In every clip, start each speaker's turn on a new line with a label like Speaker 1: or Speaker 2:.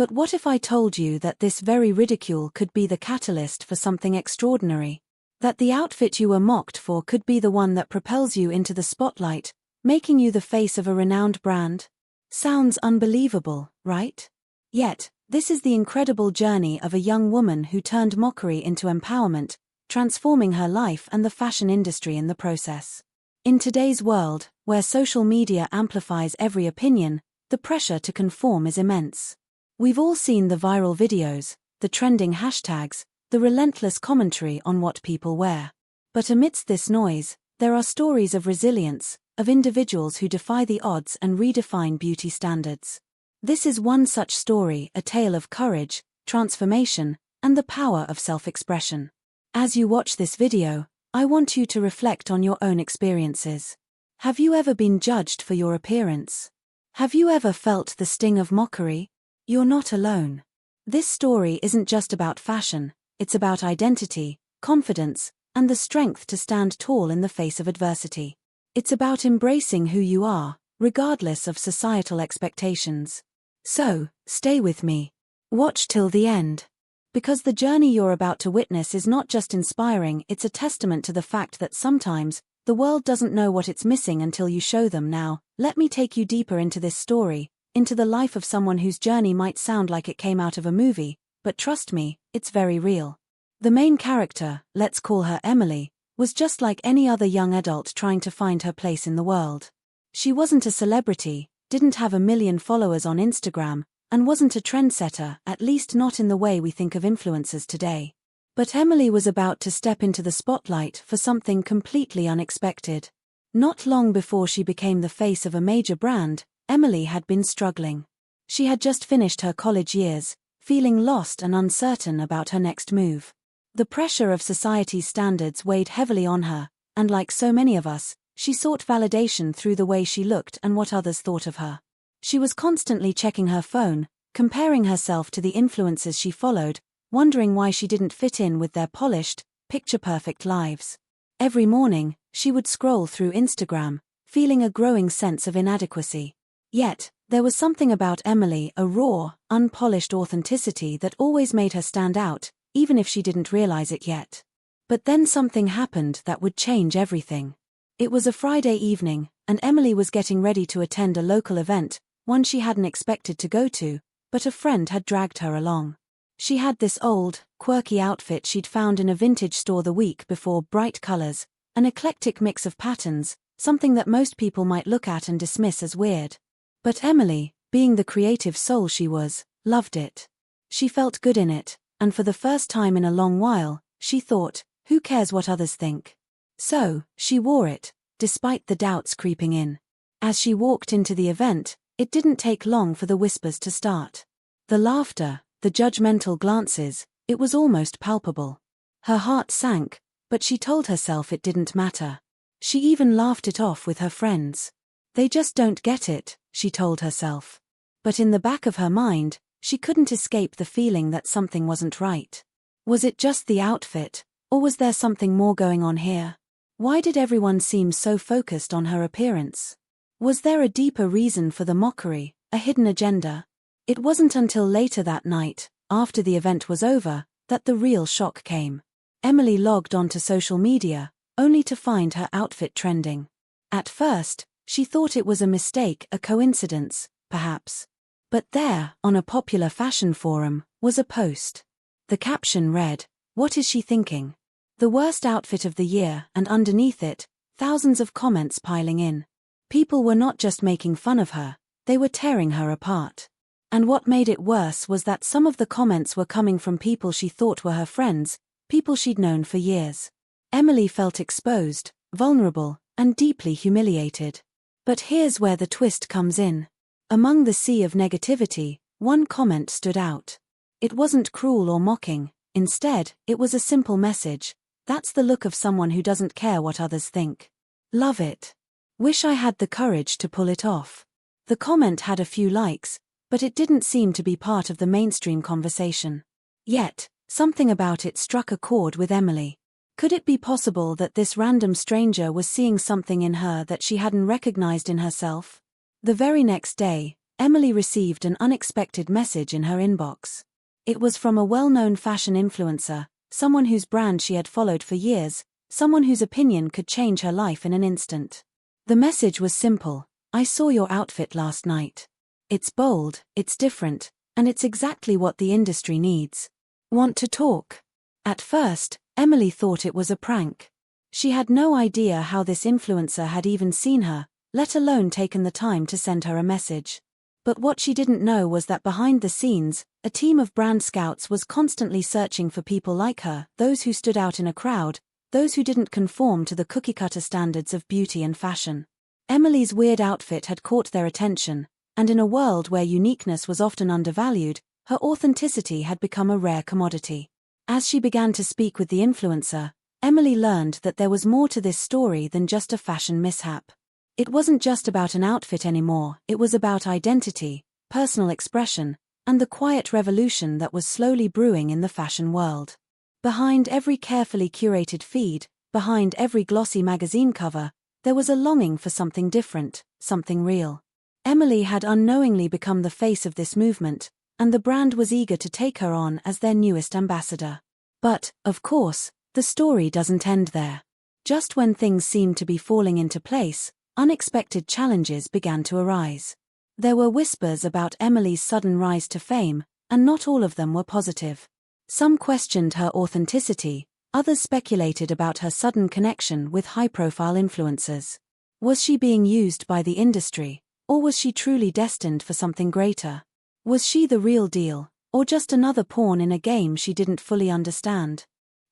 Speaker 1: But what if I told you that this very ridicule could be the catalyst for something extraordinary? That the outfit you were mocked for could be the one that propels you into the spotlight, making you the face of a renowned brand? Sounds unbelievable, right? Yet, this is the incredible journey of a young woman who turned mockery into empowerment, transforming her life and the fashion industry in the process. In today's world, where social media amplifies every opinion, the pressure to conform is immense. We've all seen the viral videos, the trending hashtags, the relentless commentary on what people wear. But amidst this noise, there are stories of resilience, of individuals who defy the odds and redefine beauty standards. This is one such story, a tale of courage, transformation, and the power of self-expression. As you watch this video, I want you to reflect on your own experiences. Have you ever been judged for your appearance? Have you ever felt the sting of mockery? You're not alone. This story isn't just about fashion, it's about identity, confidence, and the strength to stand tall in the face of adversity. It's about embracing who you are, regardless of societal expectations. So, stay with me. Watch till the end. Because the journey you're about to witness is not just inspiring, it's a testament to the fact that sometimes, the world doesn't know what it's missing until you show them. Now, let me take you deeper into this story, into the life of someone whose journey might sound like it came out of a movie, but trust me, it's very real. The main character, let's call her Emily, was just like any other young adult trying to find her place in the world. She wasn't a celebrity, didn't have 1 million followers on Instagram, and wasn't a trendsetter, at least not in the way we think of influencers today. But Emily was about to step into the spotlight for something completely unexpected. Not long before she became the face of a major brand, Emily had been struggling. She had just finished her college years, feeling lost and uncertain about her next move. The pressure of society's standards weighed heavily on her, and like so many of us, she sought validation through the way she looked and what others thought of her. She was constantly checking her phone, comparing herself to the influencers she followed, wondering why she didn't fit in with their polished, picture-perfect lives. Every morning, she would scroll through Instagram, feeling a growing sense of inadequacy. Yet, there was something about Emily, a raw, unpolished authenticity that always made her stand out, even if she didn't realize it yet. But then something happened that would change everything. It was a Friday evening, and Emily was getting ready to attend a local event, one she hadn't expected to go to, but a friend had dragged her along. She had this old, quirky outfit she'd found in a vintage store the week before, bright colors, an eclectic mix of patterns, something that most people might look at and dismiss as weird. But Emily, being the creative soul she was, loved it. She felt good in it, and for the first time in a long while, she thought, who cares what others think? So, she wore it, despite the doubts creeping in. As she walked into the event, it didn't take long for the whispers to start. The laughter, the judgmental glances, it was almost palpable. Her heart sank, but she told herself it didn't matter. She even laughed it off with her friends. They just don't get it, she told herself. But in the back of her mind, she couldn't escape the feeling that something wasn't right. Was it just the outfit, or was there something more going on here? Why did everyone seem so focused on her appearance? Was there a deeper reason for the mockery, a hidden agenda? It wasn't until later that night, after the event was over, that the real shock came. Emily logged onto social media, only to find her outfit trending. At first, she thought it was a mistake, a coincidence, perhaps. But there, on a popular fashion forum, was a post. The caption read, "What is she thinking? The worst outfit of the year," and underneath it, thousands of comments piling in. People were not just making fun of her, they were tearing her apart. And what made it worse was that some of the comments were coming from people she thought were her friends, people she'd known for years. Emily felt exposed, vulnerable, and deeply humiliated. But here's where the twist comes in. Among the sea of negativity, one comment stood out. It wasn't cruel or mocking, instead, it was a simple message. That's the look of someone who doesn't care what others think. Love it. Wish I had the courage to pull it off. The comment had a few likes, but it didn't seem to be part of the mainstream conversation. Yet, something about it struck a chord with Emily. Could it be possible that this random stranger was seeing something in her that she hadn't recognized in herself? The very next day, Emily received an unexpected message in her inbox. It was from a well-known fashion influencer, someone whose brand she had followed for years, someone whose opinion could change her life in an instant. The message was simple: "I saw your outfit last night. It's bold, it's different, and it's exactly what the industry needs. Want to talk?" At first, Emily thought it was a prank. She had no idea how this influencer had even seen her, let alone taken the time to send her a message. But what she didn't know was that behind the scenes, a team of brand scouts was constantly searching for people like her, those who stood out in a crowd, those who didn't conform to the cookie-cutter standards of beauty and fashion. Emily's weird outfit had caught their attention, and in a world where uniqueness was often undervalued, her authenticity had become a rare commodity. As she began to speak with the influencer, Emily learned that there was more to this story than just a fashion mishap. It wasn't just about an outfit anymore, it was about identity, personal expression, and the quiet revolution that was slowly brewing in the fashion world. Behind every carefully curated feed, behind every glossy magazine cover, there was a longing for something different, something real. Emily had unknowingly become the face of this movement, and the brand was eager to take her on as their newest ambassador. But, of course, the story doesn't end there. Just when things seemed to be falling into place, unexpected challenges began to arise. There were whispers about Emily's sudden rise to fame, and not all of them were positive. Some questioned her authenticity, others speculated about her sudden connection with high-profile influencers. Was she being used by the industry, or was she truly destined for something greater? Was she the real deal, or just another pawn in a game she didn't fully understand?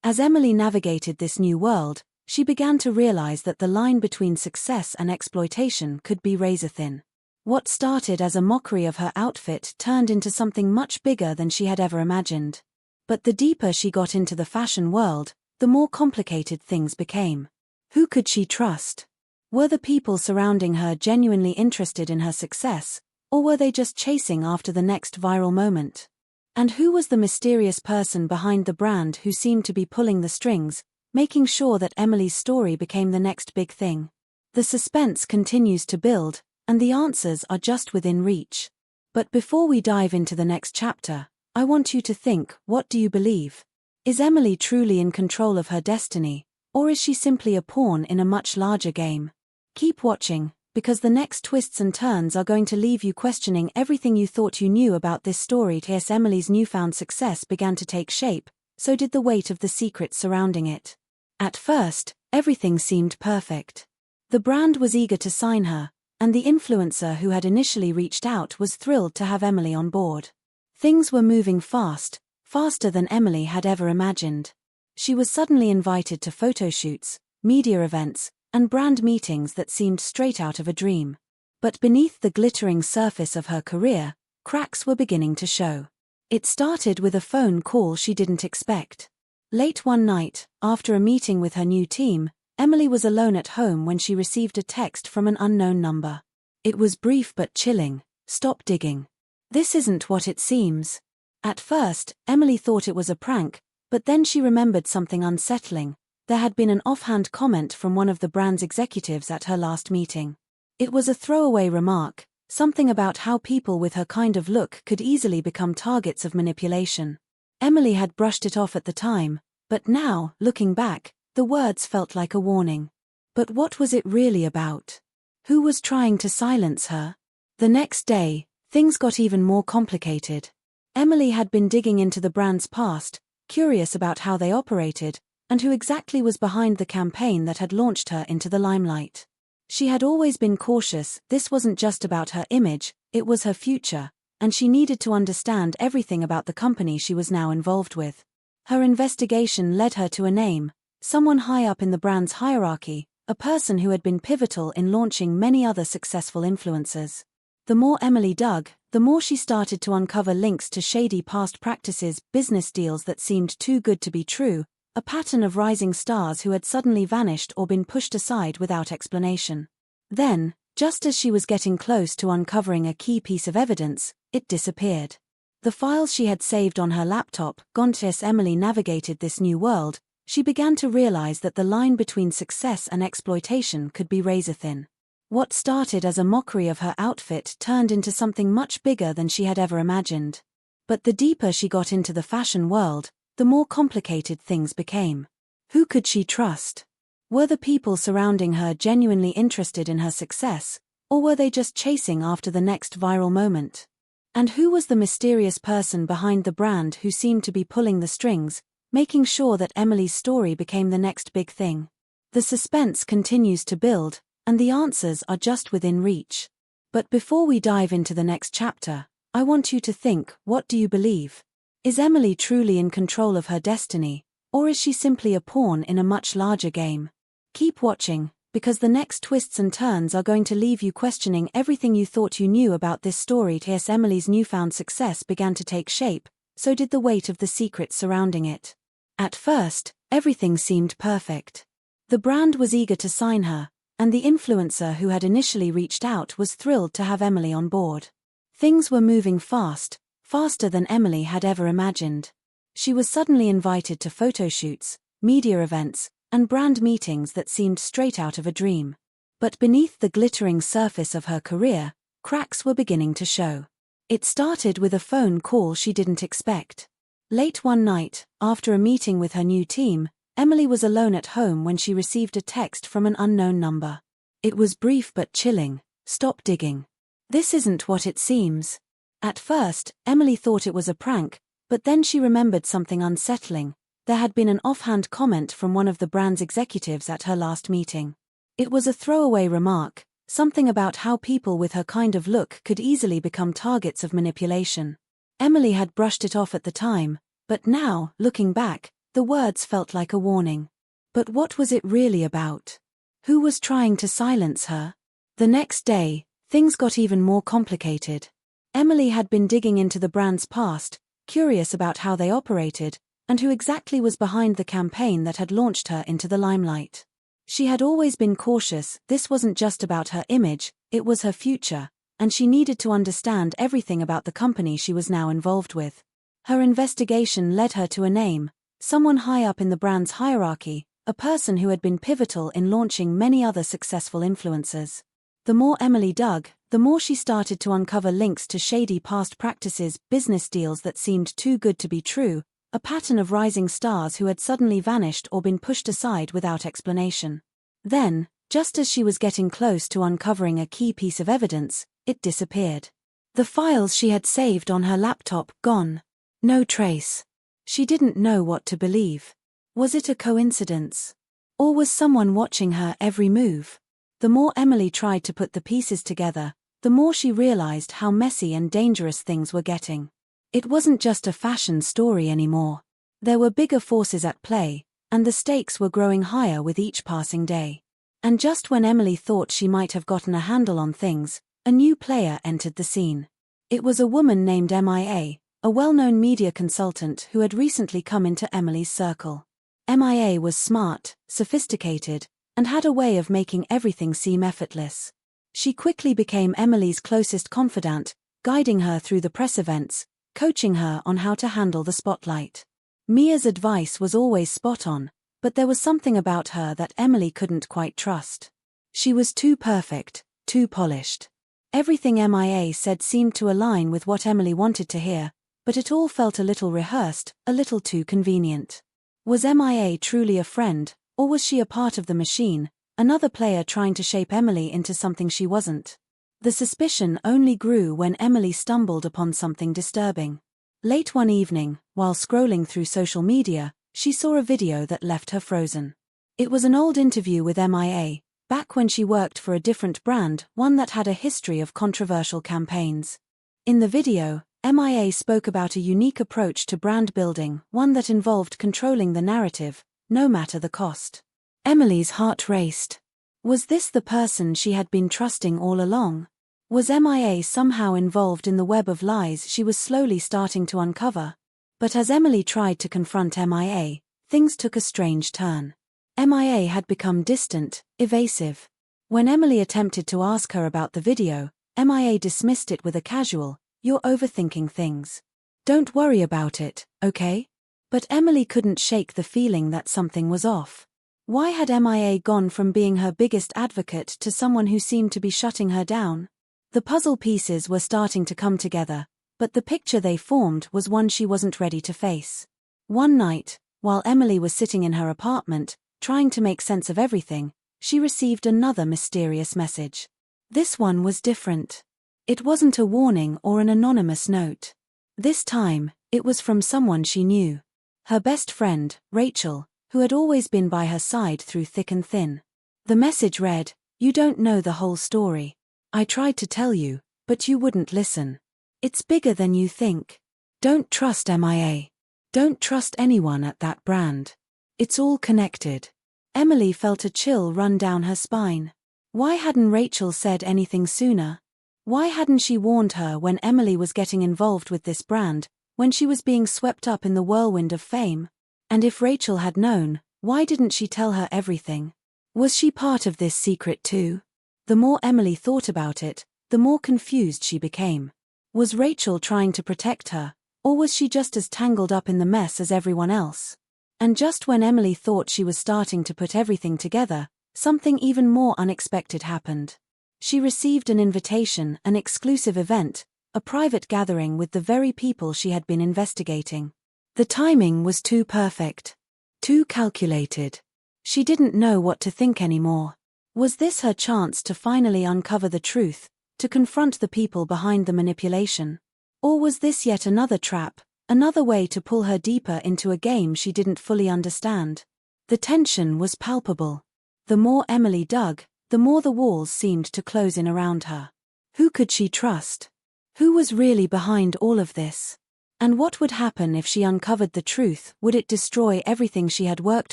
Speaker 1: As Emily navigated this new world, she began to realize that the line between success and exploitation could be razor-thin. What started as a mockery of her outfit turned into something much bigger than she had ever imagined. But the deeper she got into the fashion world, the more complicated things became. Who could she trust? Were the people surrounding her genuinely interested in her success, or were they just chasing after the next viral moment? And who was the mysterious person behind the brand who seemed to be pulling the strings, making sure that Emily's story became the next big thing? The suspense continues to build, and the answers are just within reach. But before we dive into the next chapter, I want you to think, what do you believe? Is Emily truly in control of her destiny, or is she simply a pawn in a much larger game? Keep watching, because the next twists and turns are going to leave you questioning everything you thought you knew about this story. As Emily's newfound success began to take shape, so did the weight of the secrets surrounding it. At first, everything seemed perfect. The brand was eager to sign her, and the influencer who had initially reached out was thrilled to have Emily on board. Things were moving fast, faster than Emily had ever imagined. She was suddenly invited to photo shoots, media events, and brand meetings that seemed straight out of a dream. But beneath the glittering surface of her career, cracks were beginning to show. It started with a phone call she didn't expect. Late one night, after a meeting with her new team, Emily was alone at home when she received a text from an unknown number. It was brief but chilling: "Stop digging. This isn't what it seems." At first, Emily thought it was a prank, but then she remembered something unsettling. There had been an offhand comment from one of the brand's executives at her last meeting. It was a throwaway remark, something about how people with her kind of look could easily become targets of manipulation. Emily had brushed it off at the time, but now, looking back, the words felt like a warning. But what was it really about? Who was trying to silence her? The next day, things got even more complicated. Emily had been digging into the brand's past, curious about how they operated, and who exactly was behind the campaign that had launched her into the limelight. She had always been cautious. This wasn't just about her image, it was her future, and she needed to understand everything about the company she was now involved with. Her investigation led her to a name, someone high up in the brand's hierarchy, a person who had been pivotal in launching many other successful influencers. The more Emily dug, the more she started to uncover links to shady past practices, business deals that seemed too good to be true, a pattern of rising stars who had suddenly vanished or been pushed aside without explanation. Then, just as she was getting close to uncovering a key piece of evidence, it disappeared. The files she had saved on her laptop, gone. As Emily navigated this new world, she began to realize that the line between success and exploitation could be razor-thin. What started as a mockery of her outfit turned into something much bigger than she had ever imagined. But the deeper she got into the fashion world, the more complicated things became. Who could she trust? Were the people surrounding her genuinely interested in her success, or were they just chasing after the next viral moment? And who was the mysterious person behind the brand who seemed to be pulling the strings, making sure that Emily's story became the next big thing? The suspense continues to build, and the answers are just within reach. But before we dive into the next chapter, I want you to think, what do you believe? Is Emily truly in control of her destiny, or is she simply a pawn in a much larger game? Keep watching, because the next twists and turns are going to leave you questioning everything you thought you knew about this story. As Emily's newfound success began to take shape, so did the weight of the secrets surrounding it. At first, everything seemed perfect. The brand was eager to sign her, and the influencer who had initially reached out was thrilled to have Emily on board. Things were moving fast, faster than Emily had ever imagined. She was suddenly invited to photo shoots, media events, and brand meetings that seemed straight out of a dream. But beneath the glittering surface of her career, cracks were beginning to show. It started with a phone call she didn't expect. Late one night, after a meeting with her new team, Emily was alone at home when she received a text from an unknown number. It was brief but chilling. "Stop digging. This isn't what it seems." At first, Emily thought it was a prank, but then she remembered something unsettling. There had been an offhand comment from one of the brand's executives at her last meeting. It was a throwaway remark, something about how people with her kind of look could easily become targets of manipulation. Emily had brushed it off at the time, but now, looking back, the words felt like a warning. But what was it really about? Who was trying to silence her? The next day, things got even more complicated. Emily had been digging into the brand's past, curious about how they operated, and who exactly was behind the campaign that had launched her into the limelight. She had always been cautious. This wasn't just about her image, it was her future, and she needed to understand everything about the company she was now involved with. Her investigation led her to a name, someone high up in the brand's hierarchy, a person who had been pivotal in launching many other successful influencers. The more Emily dug, the more she started to uncover links to shady past practices, business deals that seemed too good to be true, a pattern of rising stars who had suddenly vanished or been pushed aside without explanation. Then, just as she was getting close to uncovering a key piece of evidence, it disappeared. The files she had saved on her laptop, gone. No trace. She didn't know what to believe. Was it a coincidence? Or was someone watching her every move? The more Emily tried to put the pieces together, the more she realized how messy and dangerous things were getting. It wasn't just a fashion story anymore. There were bigger forces at play, and the stakes were growing higher with each passing day. And just when Emily thought she might have gotten a handle on things, a new player entered the scene. It was a woman named MIA, a well-known media consultant who had recently come into Emily's circle. MIA was smart, sophisticated, and had a way of making everything seem effortless. She quickly became Emily's closest confidant, guiding her through the press events, coaching her on how to handle the spotlight. Mia's advice was always spot on, but there was something about her that Emily couldn't quite trust. She was too perfect, too polished. Everything MIA said seemed to align with what Emily wanted to hear, but it all felt a little rehearsed, a little too convenient. Was MIA truly a friend, or was she a part of the machine, another player trying to shape Emily into something she wasn't? The suspicion only grew when Emily stumbled upon something disturbing. Late one evening, while scrolling through social media, she saw a video that left her frozen. It was an old interview with MIA, back when she worked for a different brand, one that had a history of controversial campaigns. In the video, MIA spoke about a unique approach to brand building, one that involved controlling the narrative, no matter the cost. Emily's heart raced. Was this the person she had been trusting all along? Was MIA somehow involved in the web of lies she was slowly starting to uncover? But as Emily tried to confront MIA, things took a strange turn. MIA had become distant, evasive. When Emily attempted to ask her about the video, MIA dismissed it with a casual, "You're overthinking things. Don't worry about it, okay?" But Emily couldn't shake the feeling that something was off. Why had MIA gone from being her biggest advocate to someone who seemed to be shutting her down? The puzzle pieces were starting to come together, but the picture they formed was one she wasn't ready to face. One night, while Emily was sitting in her apartment, trying to make sense of everything, she received another mysterious message. This one was different. It wasn't a warning or an anonymous note. This time, it was from someone she knew. Her best friend, Rachel, who had always been by her side through thick and thin. The message read, "You don't know the whole story. I tried to tell you, but you wouldn't listen. It's bigger than you think. Don't trust MIA. Don't trust anyone at that brand. It's all connected." Emily felt a chill run down her spine. Why hadn't Rachel said anything sooner? Why hadn't she warned her when Emily was getting involved with this brand, when she was being swept up in the whirlwind of fame? And if Rachel had known, why didn't she tell her everything? Was she part of this secret too? The more Emily thought about it, the more confused she became. Was Rachel trying to protect her, or was she just as tangled up in the mess as everyone else? And just when Emily thought she was starting to put everything together, something even more unexpected happened. She received an invitation, an exclusive event, a private gathering with the very people she had been investigating. The timing was too perfect. Too calculated. She didn't know what to think anymore. Was this her chance to finally uncover the truth, to confront the people behind the manipulation? Or was this yet another trap, another way to pull her deeper into a game she didn't fully understand? The tension was palpable. The more Emily dug, the more the walls seemed to close in around her. Who could she trust? Who was really behind all of this? And what would happen if she uncovered the truth? Would it destroy everything she had worked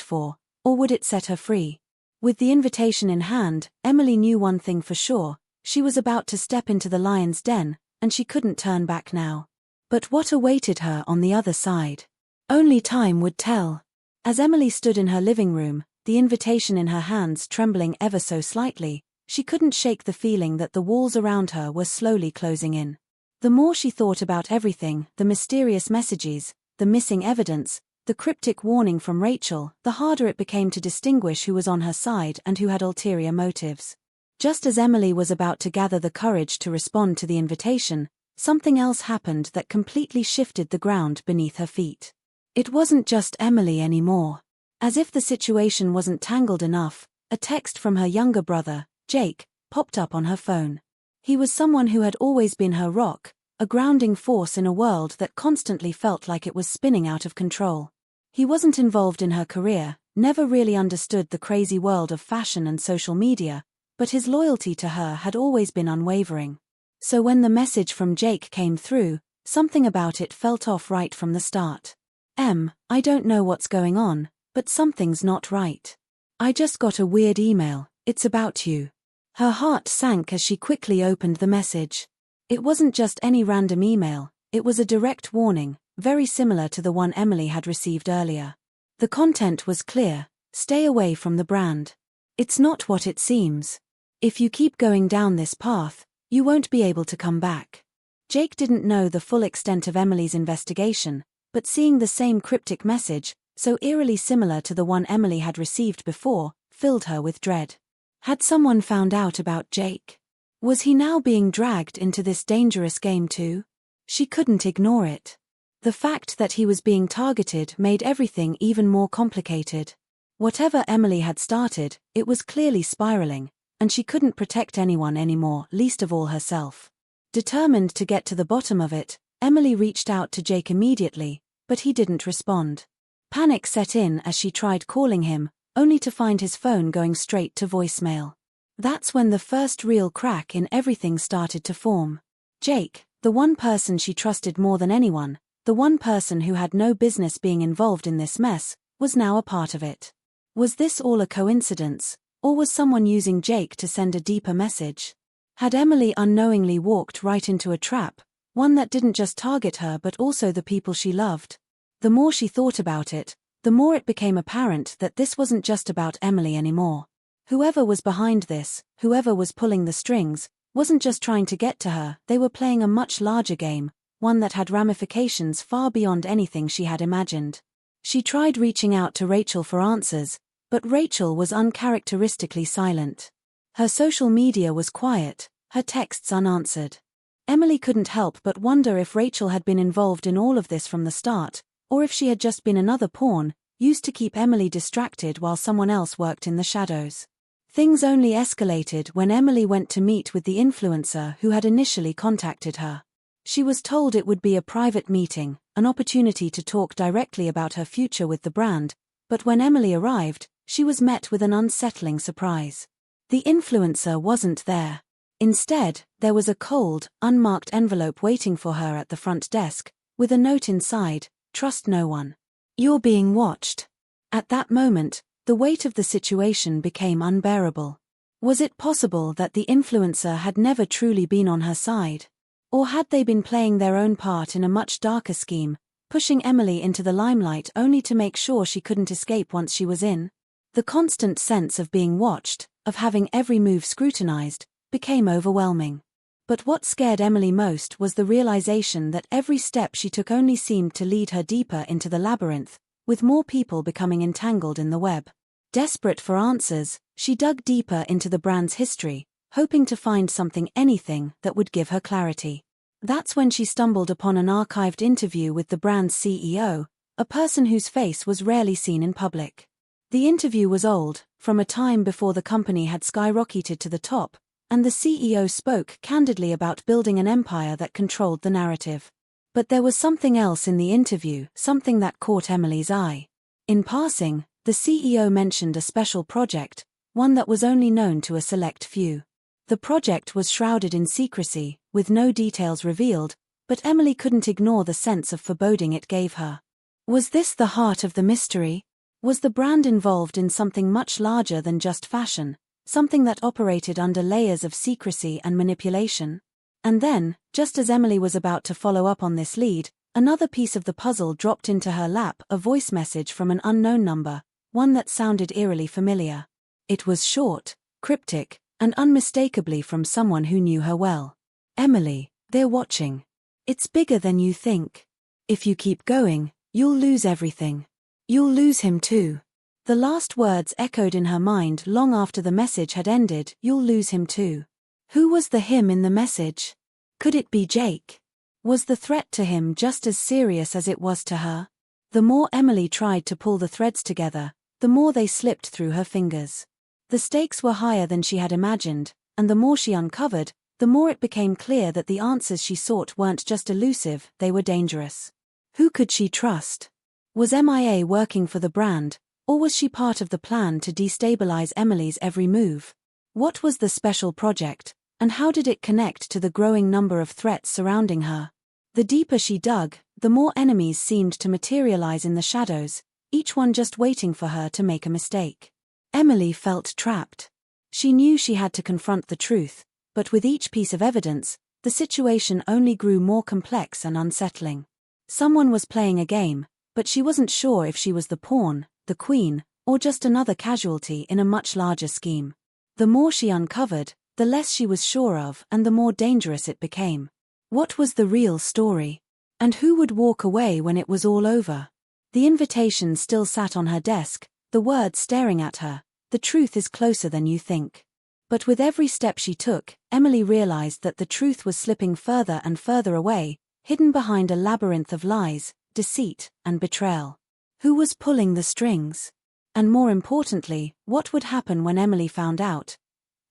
Speaker 1: for, or would it set her free? With the invitation in hand, Emily knew one thing for sure: she was about to step into the lion's den, and she couldn't turn back now. But what awaited her on the other side? Only time would tell. As Emily stood in her living room, the invitation in her hands trembling ever so slightly, she couldn't shake the feeling that the walls around her were slowly closing in. The more she thought about everything, the mysterious messages, the missing evidence, the cryptic warning from Rachel, the harder it became to distinguish who was on her side and who had ulterior motives. Just as Emily was about to gather the courage to respond to the invitation, something else happened that completely shifted the ground beneath her feet. It wasn't just Emily anymore. As if the situation wasn't tangled enough, a text from her younger brother, Jake, popped up on her phone. He was someone who had always been her rock, a grounding force in a world that constantly felt like it was spinning out of control. He wasn't involved in her career, never really understood the crazy world of fashion and social media, but his loyalty to her had always been unwavering. So when the message from Jake came through, something about it felt off right from the start. I don't know what's going on, but something's not right. I just got a weird email, it's about you. Her heart sank as she quickly opened the message. It wasn't just any random email, it was a direct warning, very similar to the one Emily had received earlier. The content was clear: stay away from the brand. It's not what it seems. If you keep going down this path, you won't be able to come back. Jake didn't know the full extent of Emily's investigation, but seeing the same cryptic message, so eerily similar to the one Emily had received before, filled her with dread. Had someone found out about Jake? Was he now being dragged into this dangerous game too? She couldn't ignore it. The fact that he was being targeted made everything even more complicated. Whatever Emily had started, it was clearly spiraling, and she couldn't protect anyone anymore, least of all herself. Determined to get to the bottom of it, Emily reached out to Jake immediately, but he didn't respond. Panic set in as she tried calling him, only to find his phone going straight to voicemail. That's when the first real crack in everything started to form. Jake, the one person she trusted more than anyone, the one person who had no business being involved in this mess, was now a part of it. Was this all a coincidence, or was someone using Jake to send a deeper message? Had Emily unknowingly walked right into a trap, one that didn't just target her but also the people she loved? The more she thought about it, the more it became apparent that this wasn't just about Emily anymore. Whoever was behind this, whoever was pulling the strings, wasn't just trying to get to her, they were playing a much larger game, one that had ramifications far beyond anything she had imagined. She tried reaching out to Rachel for answers, But Rachel was uncharacteristically silent. Her social media was quiet, her texts unanswered. Emily couldn't help but wonder if Rachel had been involved in all of this from the start, or if she had just been another pawn, used to keep Emily distracted while someone else worked in the shadows. Things only escalated when Emily went to meet with the influencer who had initially contacted her. She was told it would be a private meeting, an opportunity to talk directly about her future with the brand, but when Emily arrived, she was met with an unsettling surprise. The influencer wasn't there. Instead, there was a cold, unmarked envelope waiting for her at the front desk, with a note inside, "Trust no one. You're being watched." At that moment, the weight of the situation became unbearable. Was it possible that the influencer had never truly been on her side? Or had they been playing their own part in a much darker scheme, pushing Emily into the limelight only to make sure she couldn't escape once she was in? The constant sense of being watched, of having every move scrutinized, became overwhelming. But what scared Emily most was the realization that every step she took only seemed to lead her deeper into the labyrinth, with more people becoming entangled in the web. Desperate for answers, she dug deeper into the brand's history, hoping to find anything that would give her clarity. That's when she stumbled upon an archived interview with the brand's CEO, a person whose face was rarely seen in public. The interview was old, from a time before the company had skyrocketed to the top, and the CEO spoke candidly about building an empire that controlled the narrative. But there was something else in the interview, something that caught Emily's eye. In passing, the CEO mentioned a special project, one that was only known to a select few. The project was shrouded in secrecy, with no details revealed, but Emily couldn't ignore the sense of foreboding it gave her. Was this the heart of the mystery? Was the brand involved in something much larger than just fashion, something that operated under layers of secrecy and manipulation? And then, just as Emily was about to follow up on this lead, another piece of the puzzle dropped into her lap, a voice message from an unknown number, one that sounded eerily familiar. It was short, cryptic, and unmistakably from someone who knew her well. "Emily, they're watching. It's bigger than you think. If you keep going, you'll lose everything. You'll lose him too." The last words echoed in her mind long after the message had ended. You'll lose him too. Who was the him in the message? Could it be Jake? Was the threat to him just as serious as it was to her? The more Emily tried to pull the threads together, the more they slipped through her fingers. The stakes were higher than she had imagined, and the more she uncovered, the more it became clear that the answers she sought weren't just elusive, they were dangerous. Who could she trust? Was MIA working for the brand, or was she part of the plan to destabilize Emily's every move? What was the special project, and how did it connect to the growing number of threats surrounding her? The deeper she dug, the more enemies seemed to materialize in the shadows, each one just waiting for her to make a mistake. Emily felt trapped. She knew she had to confront the truth, but with each piece of evidence, the situation only grew more complex and unsettling. Someone was playing a game, but she wasn't sure if she was the pawn, the queen, or just another casualty in a much larger scheme. The more she uncovered, the less she was sure of, and the more dangerous it became. What was the real story? And who would walk away when it was all over? The invitation still sat on her desk, the words staring at her. The truth is closer than you think. But with every step she took, Emily realized that the truth was slipping further and further away, hidden behind a labyrinth of lies, deceit, and betrayal. Who was pulling the strings? And more importantly, what would happen when Emily found out?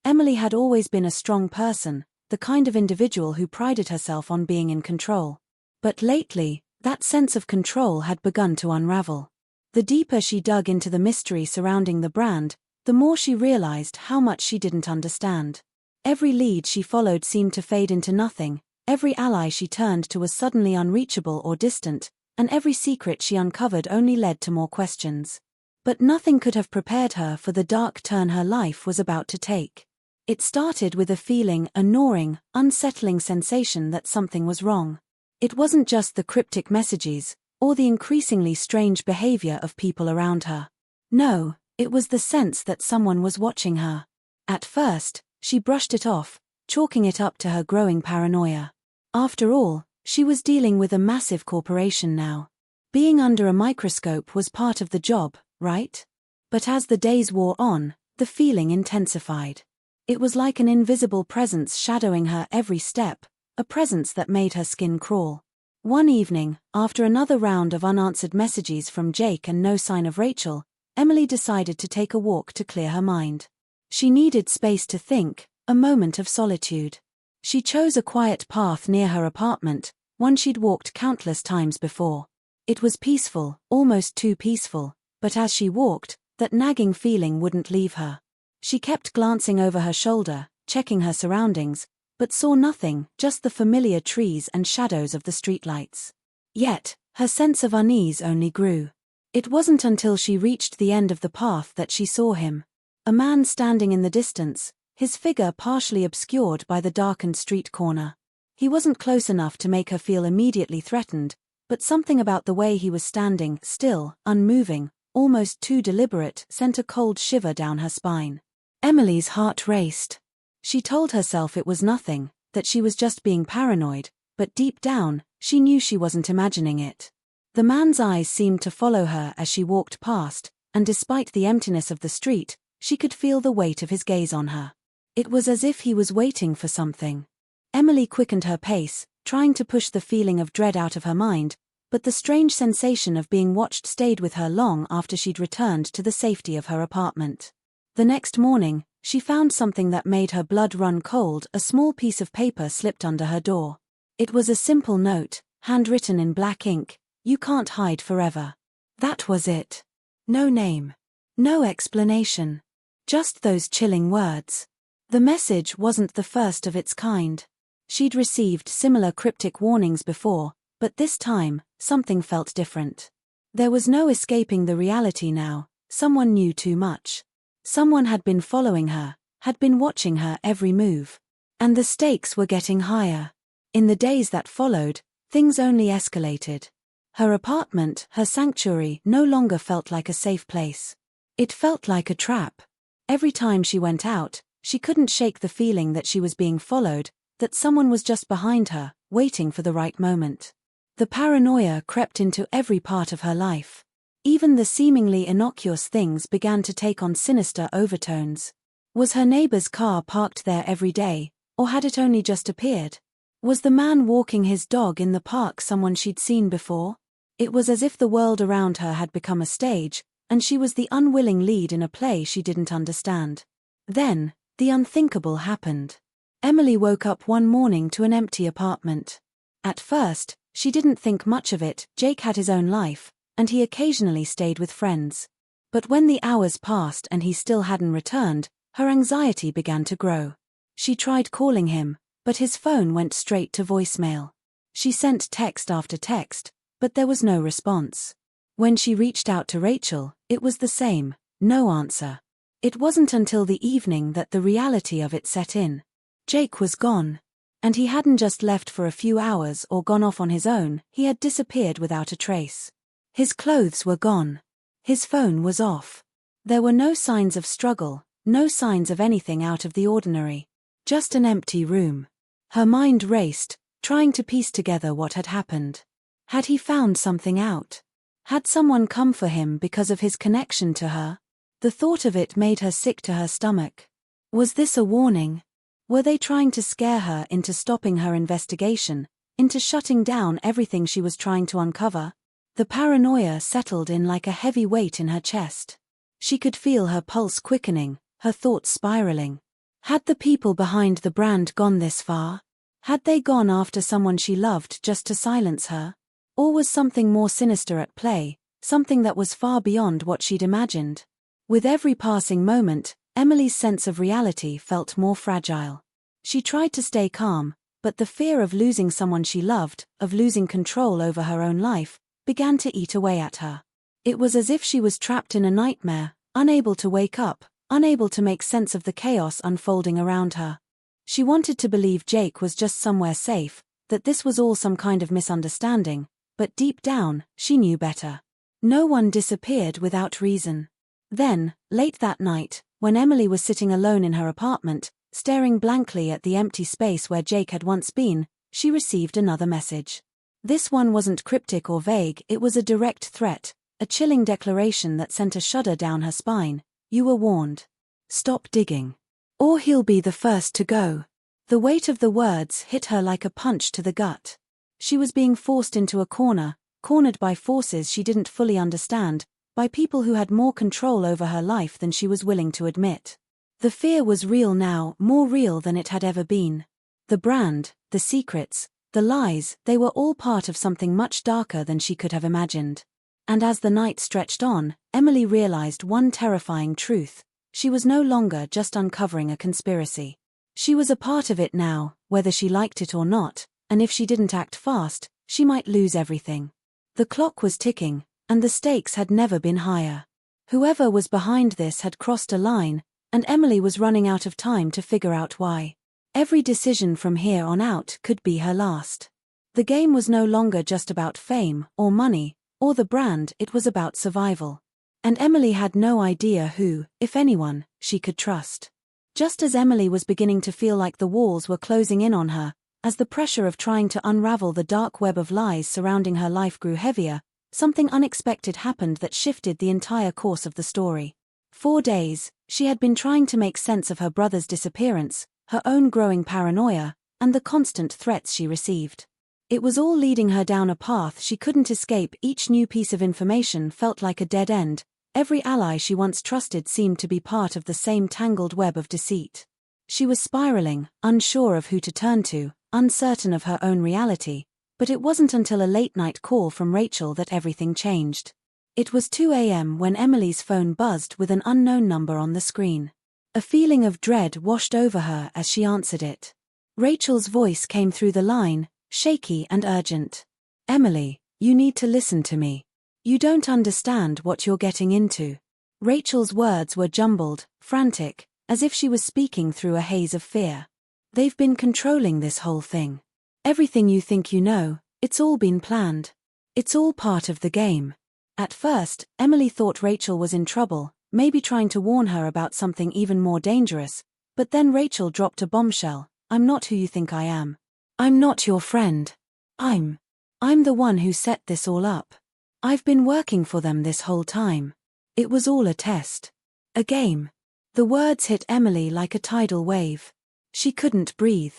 Speaker 1: Emily had always been a strong person, the kind of individual who prided herself on being in control. But lately, that sense of control had begun to unravel. The deeper she dug into the mystery surrounding the brand, the more she realized how much she didn't understand. Every lead she followed seemed to fade into nothing, every ally she turned to was suddenly unreachable or distant, and every secret she uncovered only led to more questions. But nothing could have prepared her for the dark turn her life was about to take. It started with a feeling, a gnawing, unsettling sensation that something was wrong. It wasn't just the cryptic messages, or the increasingly strange behavior of people around her. No, it was the sense that someone was watching her. At first, she brushed it off, chalking it up to her growing paranoia. After all, she was dealing with a massive corporation now. Being under a microscope was part of the job, right? But as the days wore on, the feeling intensified. It was like an invisible presence shadowing her every step, a presence that made her skin crawl. One evening, after another round of unanswered messages from Jake and no sign of Rachel, Emily decided to take a walk to clear her mind. She needed space to think, a moment of solitude. She chose a quiet path near her apartment, one she'd walked countless times before. It was peaceful, almost too peaceful, but as she walked, that nagging feeling wouldn't leave her. She kept glancing over her shoulder, checking her surroundings, but saw nothing, just the familiar trees and shadows of the streetlights. Yet, her sense of unease only grew. It wasn't until she reached the end of the path that she saw him. A man standing in the distance, his figure partially obscured by the darkened street corner. He wasn't close enough to make her feel immediately threatened, but something about the way he was standing, still, unmoving, almost too deliberate, sent a cold shiver down her spine. Emily's heart raced. She told herself it was nothing, that she was just being paranoid, but deep down, she knew she wasn't imagining it. The man's eyes seemed to follow her as she walked past, and despite the emptiness of the street, she could feel the weight of his gaze on her. It was as if he was waiting for something. Emily quickened her pace, trying to push the feeling of dread out of her mind, but the strange sensation of being watched stayed with her long after she'd returned to the safety of her apartment. The next morning, she found something that made her blood run cold. A small piece of paper slipped under her door. It was a simple note, handwritten in black ink, "You can't hide forever." That was it. No name. No explanation. Just those chilling words. The message wasn't the first of its kind. She'd received similar cryptic warnings before, but this time, something felt different. There was no escaping the reality now. Someone knew too much. Someone had been following her, had been watching her every move. And the stakes were getting higher. In the days that followed, things only escalated. Her apartment, her sanctuary, no longer felt like a safe place. It felt like a trap. Every time she went out, she couldn't shake the feeling that she was being followed, that someone was just behind her, waiting for the right moment. The paranoia crept into every part of her life. Even the seemingly innocuous things began to take on sinister overtones. Was her neighbor's car parked there every day, or had it only just appeared? Was the man walking his dog in the park someone she'd seen before? It was as if the world around her had become a stage, and she was the unwilling lead in a play she didn't understand. Then, the unthinkable happened. Emily woke up one morning to an empty apartment. At first, she didn't think much of it. Jake had his own life, and he occasionally stayed with friends. But when the hours passed and he still hadn't returned, her anxiety began to grow. She tried calling him, but his phone went straight to voicemail. She sent text after text, but there was no response. When she reached out to Rachel, it was the same, no answer. It wasn't until the evening that the reality of it set in. Jake was gone. And he hadn't just left for a few hours or gone off on his own, he had disappeared without a trace. His clothes were gone. His phone was off. There were no signs of struggle, no signs of anything out of the ordinary. Just an empty room. Her mind raced, trying to piece together what had happened. Had he found something out? Had someone come for him because of his connection to her? The thought of it made her sick to her stomach. Was this a warning? Were they trying to scare her into stopping her investigation, into shutting down everything she was trying to uncover? The paranoia settled in like a heavy weight in her chest. She could feel her pulse quickening, her thoughts spiraling. Had the people behind the brand gone this far? Had they gone after someone she loved just to silence her? Or was something more sinister at play, something that was far beyond what she'd imagined? With every passing moment, Emily's sense of reality felt more fragile. She tried to stay calm, but the fear of losing someone she loved, of losing control over her own life, began to eat away at her. It was as if she was trapped in a nightmare, unable to wake up, unable to make sense of the chaos unfolding around her. She wanted to believe Jake was just somewhere safe, that this was all some kind of misunderstanding, but deep down, she knew better. No one disappeared without reason. Then, late that night, when Emily was sitting alone in her apartment, staring blankly at the empty space where Jake had once been, she received another message. This one wasn't cryptic or vague, it was a direct threat, a chilling declaration that sent a shudder down her spine. You were warned. Stop digging. Or he'll be the first to go. The weight of the words hit her like a punch to the gut. She was being forced into a cornered by forces she didn't fully understand, by people who had more control over her life than she was willing to admit. The fear was real now, more real than it had ever been. The brand, the secrets, the lies, they were all part of something much darker than she could have imagined. And as the night stretched on, Emily realized one terrifying truth. She was no longer just uncovering a conspiracy. She was a part of it now, whether she liked it or not, and if she didn't act fast, she might lose everything. The clock was ticking, and the stakes had never been higher. Whoever was behind this had crossed a line, and Emily was running out of time to figure out why. Every decision from here on out could be her last. The game was no longer just about fame, or money, or the brand, it was about survival. And Emily had no idea who, if anyone, she could trust. Just as Emily was beginning to feel like the walls were closing in on her, as the pressure of trying to unravel the dark web of lies surrounding her life grew heavier, something unexpected happened that shifted the entire course of the story. 4 days, she had been trying to make sense of her brother's disappearance, her own growing paranoia, and the constant threats she received. It was all leading her down a path she couldn't escape. Each new piece of information felt like a dead end. Every ally she once trusted seemed to be part of the same tangled web of deceit. She was spiraling, unsure of who to turn to, uncertain of her own reality, but it wasn't until a late-night call from Rachel that everything changed. It was 2 a.m. when Emily's phone buzzed with an unknown number on the screen. A feeling of dread washed over her as she answered it. Rachel's voice came through the line, shaky and urgent. Emily, you need to listen to me. You don't understand what you're getting into. Rachel's words were jumbled, frantic, as if she was speaking through a haze of fear. They've been controlling this whole thing. Everything you think you know, it's all been planned. It's all part of the game. At first, Emily thought Rachel was in trouble, maybe trying to warn her about something even more dangerous, but then Rachel dropped a bombshell. I'm not who you think I am. I'm not your friend. I'm the one who set this all up. I've been working for them this whole time. It was all a test. A game. The words hit Emily like a tidal wave. She couldn't breathe.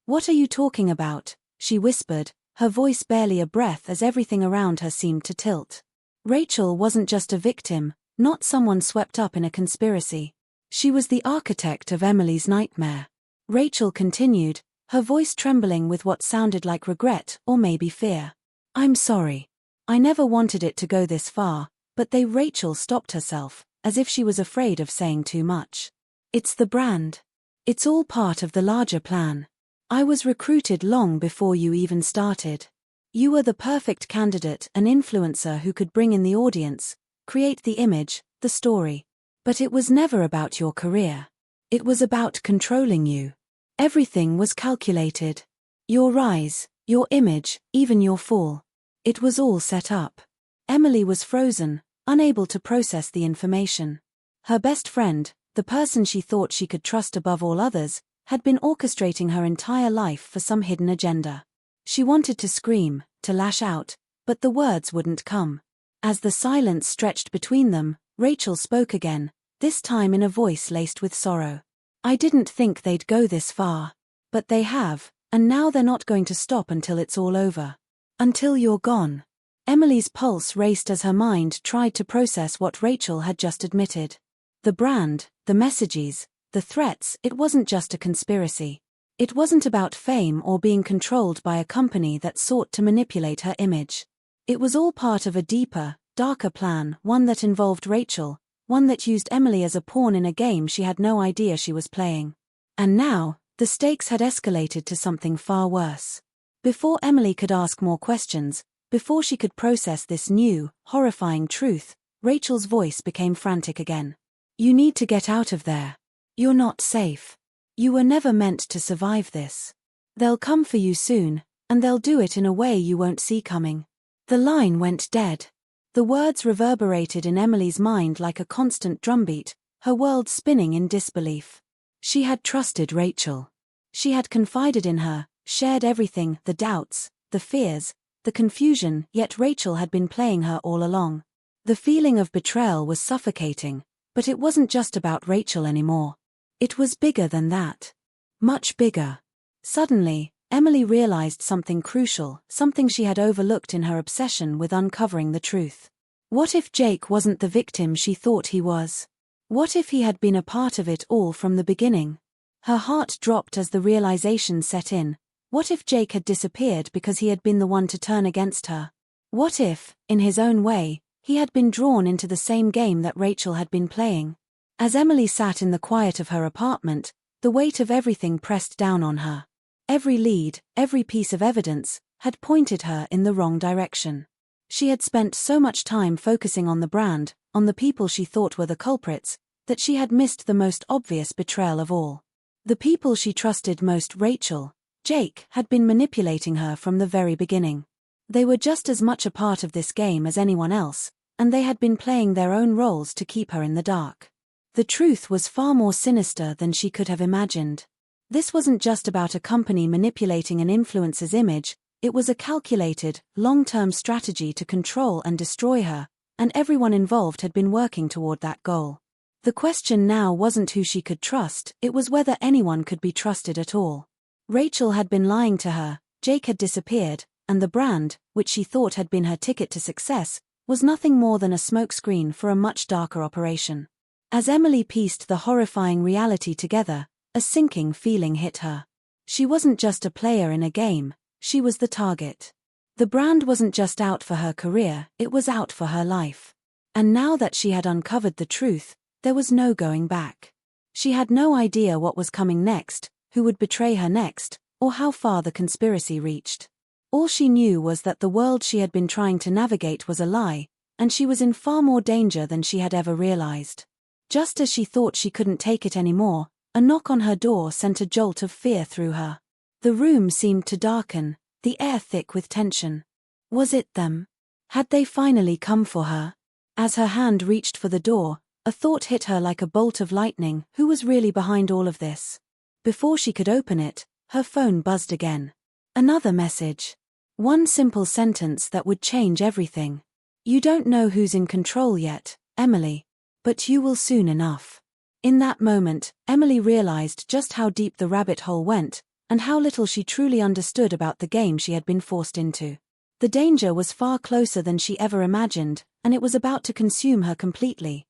Speaker 1: What are you talking about? She whispered, her voice barely a breath as everything around her seemed to tilt. Rachel wasn't just a victim, not someone swept up in a conspiracy. She was the architect of Emily's nightmare. Rachel continued, her voice trembling with what sounded like regret or maybe fear. I'm sorry. I never wanted it to go this far, but Rachel stopped herself, as if she was afraid of saying too much. It's the brand. It's all part of the larger plan. I was recruited long before you even started. You were the perfect candidate, an influencer who could bring in the audience, create the image, the story. But it was never about your career. It was about controlling you. Everything was calculated. Your rise, your image, even your fall. It was all set up. Emily was frozen, unable to process the information. Her best friend, the person she thought she could trust above all others, had been orchestrating her entire life for some hidden agenda. She wanted to scream, to lash out, but the words wouldn't come. As the silence stretched between them, Rachel spoke again, this time in a voice laced with sorrow. I didn't think they'd go this far. But they have, and now they're not going to stop until it's all over. Until you're gone. Emily's pulse raced as her mind tried to process what Rachel had just admitted. The brand, the messages, the threats, it wasn't just a conspiracy. It wasn't about fame or being controlled by a company that sought to manipulate her image. It was all part of a deeper, darker plan, one that involved Rachel, one that used Emily as a pawn in a game she had no idea she was playing. And now, the stakes had escalated to something far worse. Before Emily could ask more questions, before she could process this new, horrifying truth, Rachel's voice became frantic again. You need to get out of there. You're not safe. You were never meant to survive this. They'll come for you soon, and they'll do it in a way you won't see coming. The line went dead. The words reverberated in Emily's mind like a constant drumbeat, her world spinning in disbelief. She had trusted Rachel. She had confided in her, shared everything, the doubts, the fears, the confusion, yet Rachel had been playing her all along. The feeling of betrayal was suffocating, but it wasn't just about Rachel anymore. It was bigger than that. Much bigger. Suddenly, Emily realized something crucial, something she had overlooked in her obsession with uncovering the truth. What if Jake wasn't the victim she thought he was? What if he had been a part of it all from the beginning? Her heart dropped as the realization set in. What if Jake had disappeared because he had been the one to turn against her? What if, in his own way, he had been drawn into the same game that Rachel had been playing? As Emily sat in the quiet of her apartment, the weight of everything pressed down on her. Every lead, every piece of evidence, had pointed her in the wrong direction. She had spent so much time focusing on the brand, on the people she thought were the culprits, that she had missed the most obvious betrayal of all. The people she trusted most, Rachel, Jake, had been manipulating her from the very beginning. They were just as much a part of this game as anyone else, and they had been playing their own roles to keep her in the dark. The truth was far more sinister than she could have imagined. This wasn't just about a company manipulating an influencer's image, it was a calculated, long-term strategy to control and destroy her, and everyone involved had been working toward that goal. The question now wasn't who she could trust, it was whether anyone could be trusted at all. Rachel had been lying to her, Jake had disappeared, and the brand, which she thought had been her ticket to success, was nothing more than a smokescreen for a much darker operation. As Emily pieced the horrifying reality together, a sinking feeling hit her. She wasn't just a player in a game, she was the target. The brand wasn't just out for her career, it was out for her life. And now that she had uncovered the truth, there was no going back. She had no idea what was coming next, who would betray her next, or how far the conspiracy reached. All she knew was that the world she had been trying to navigate was a lie, and she was in far more danger than she had ever realized. Just as she thought she couldn't take it anymore, a knock on her door sent a jolt of fear through her. The room seemed to darken, the air thick with tension. Was it them? Had they finally come for her? As her hand reached for the door, a thought hit her like a bolt of lightning. Who was really behind all of this? Before she could open it, her phone buzzed again. Another message. One simple sentence that would change everything. You don't know who's in control yet, Emily. But you will soon enough. In that moment, Emily realized just how deep the rabbit hole went, and how little she truly understood about the game she had been forced into. The danger was far closer than she ever imagined, and it was about to consume her completely.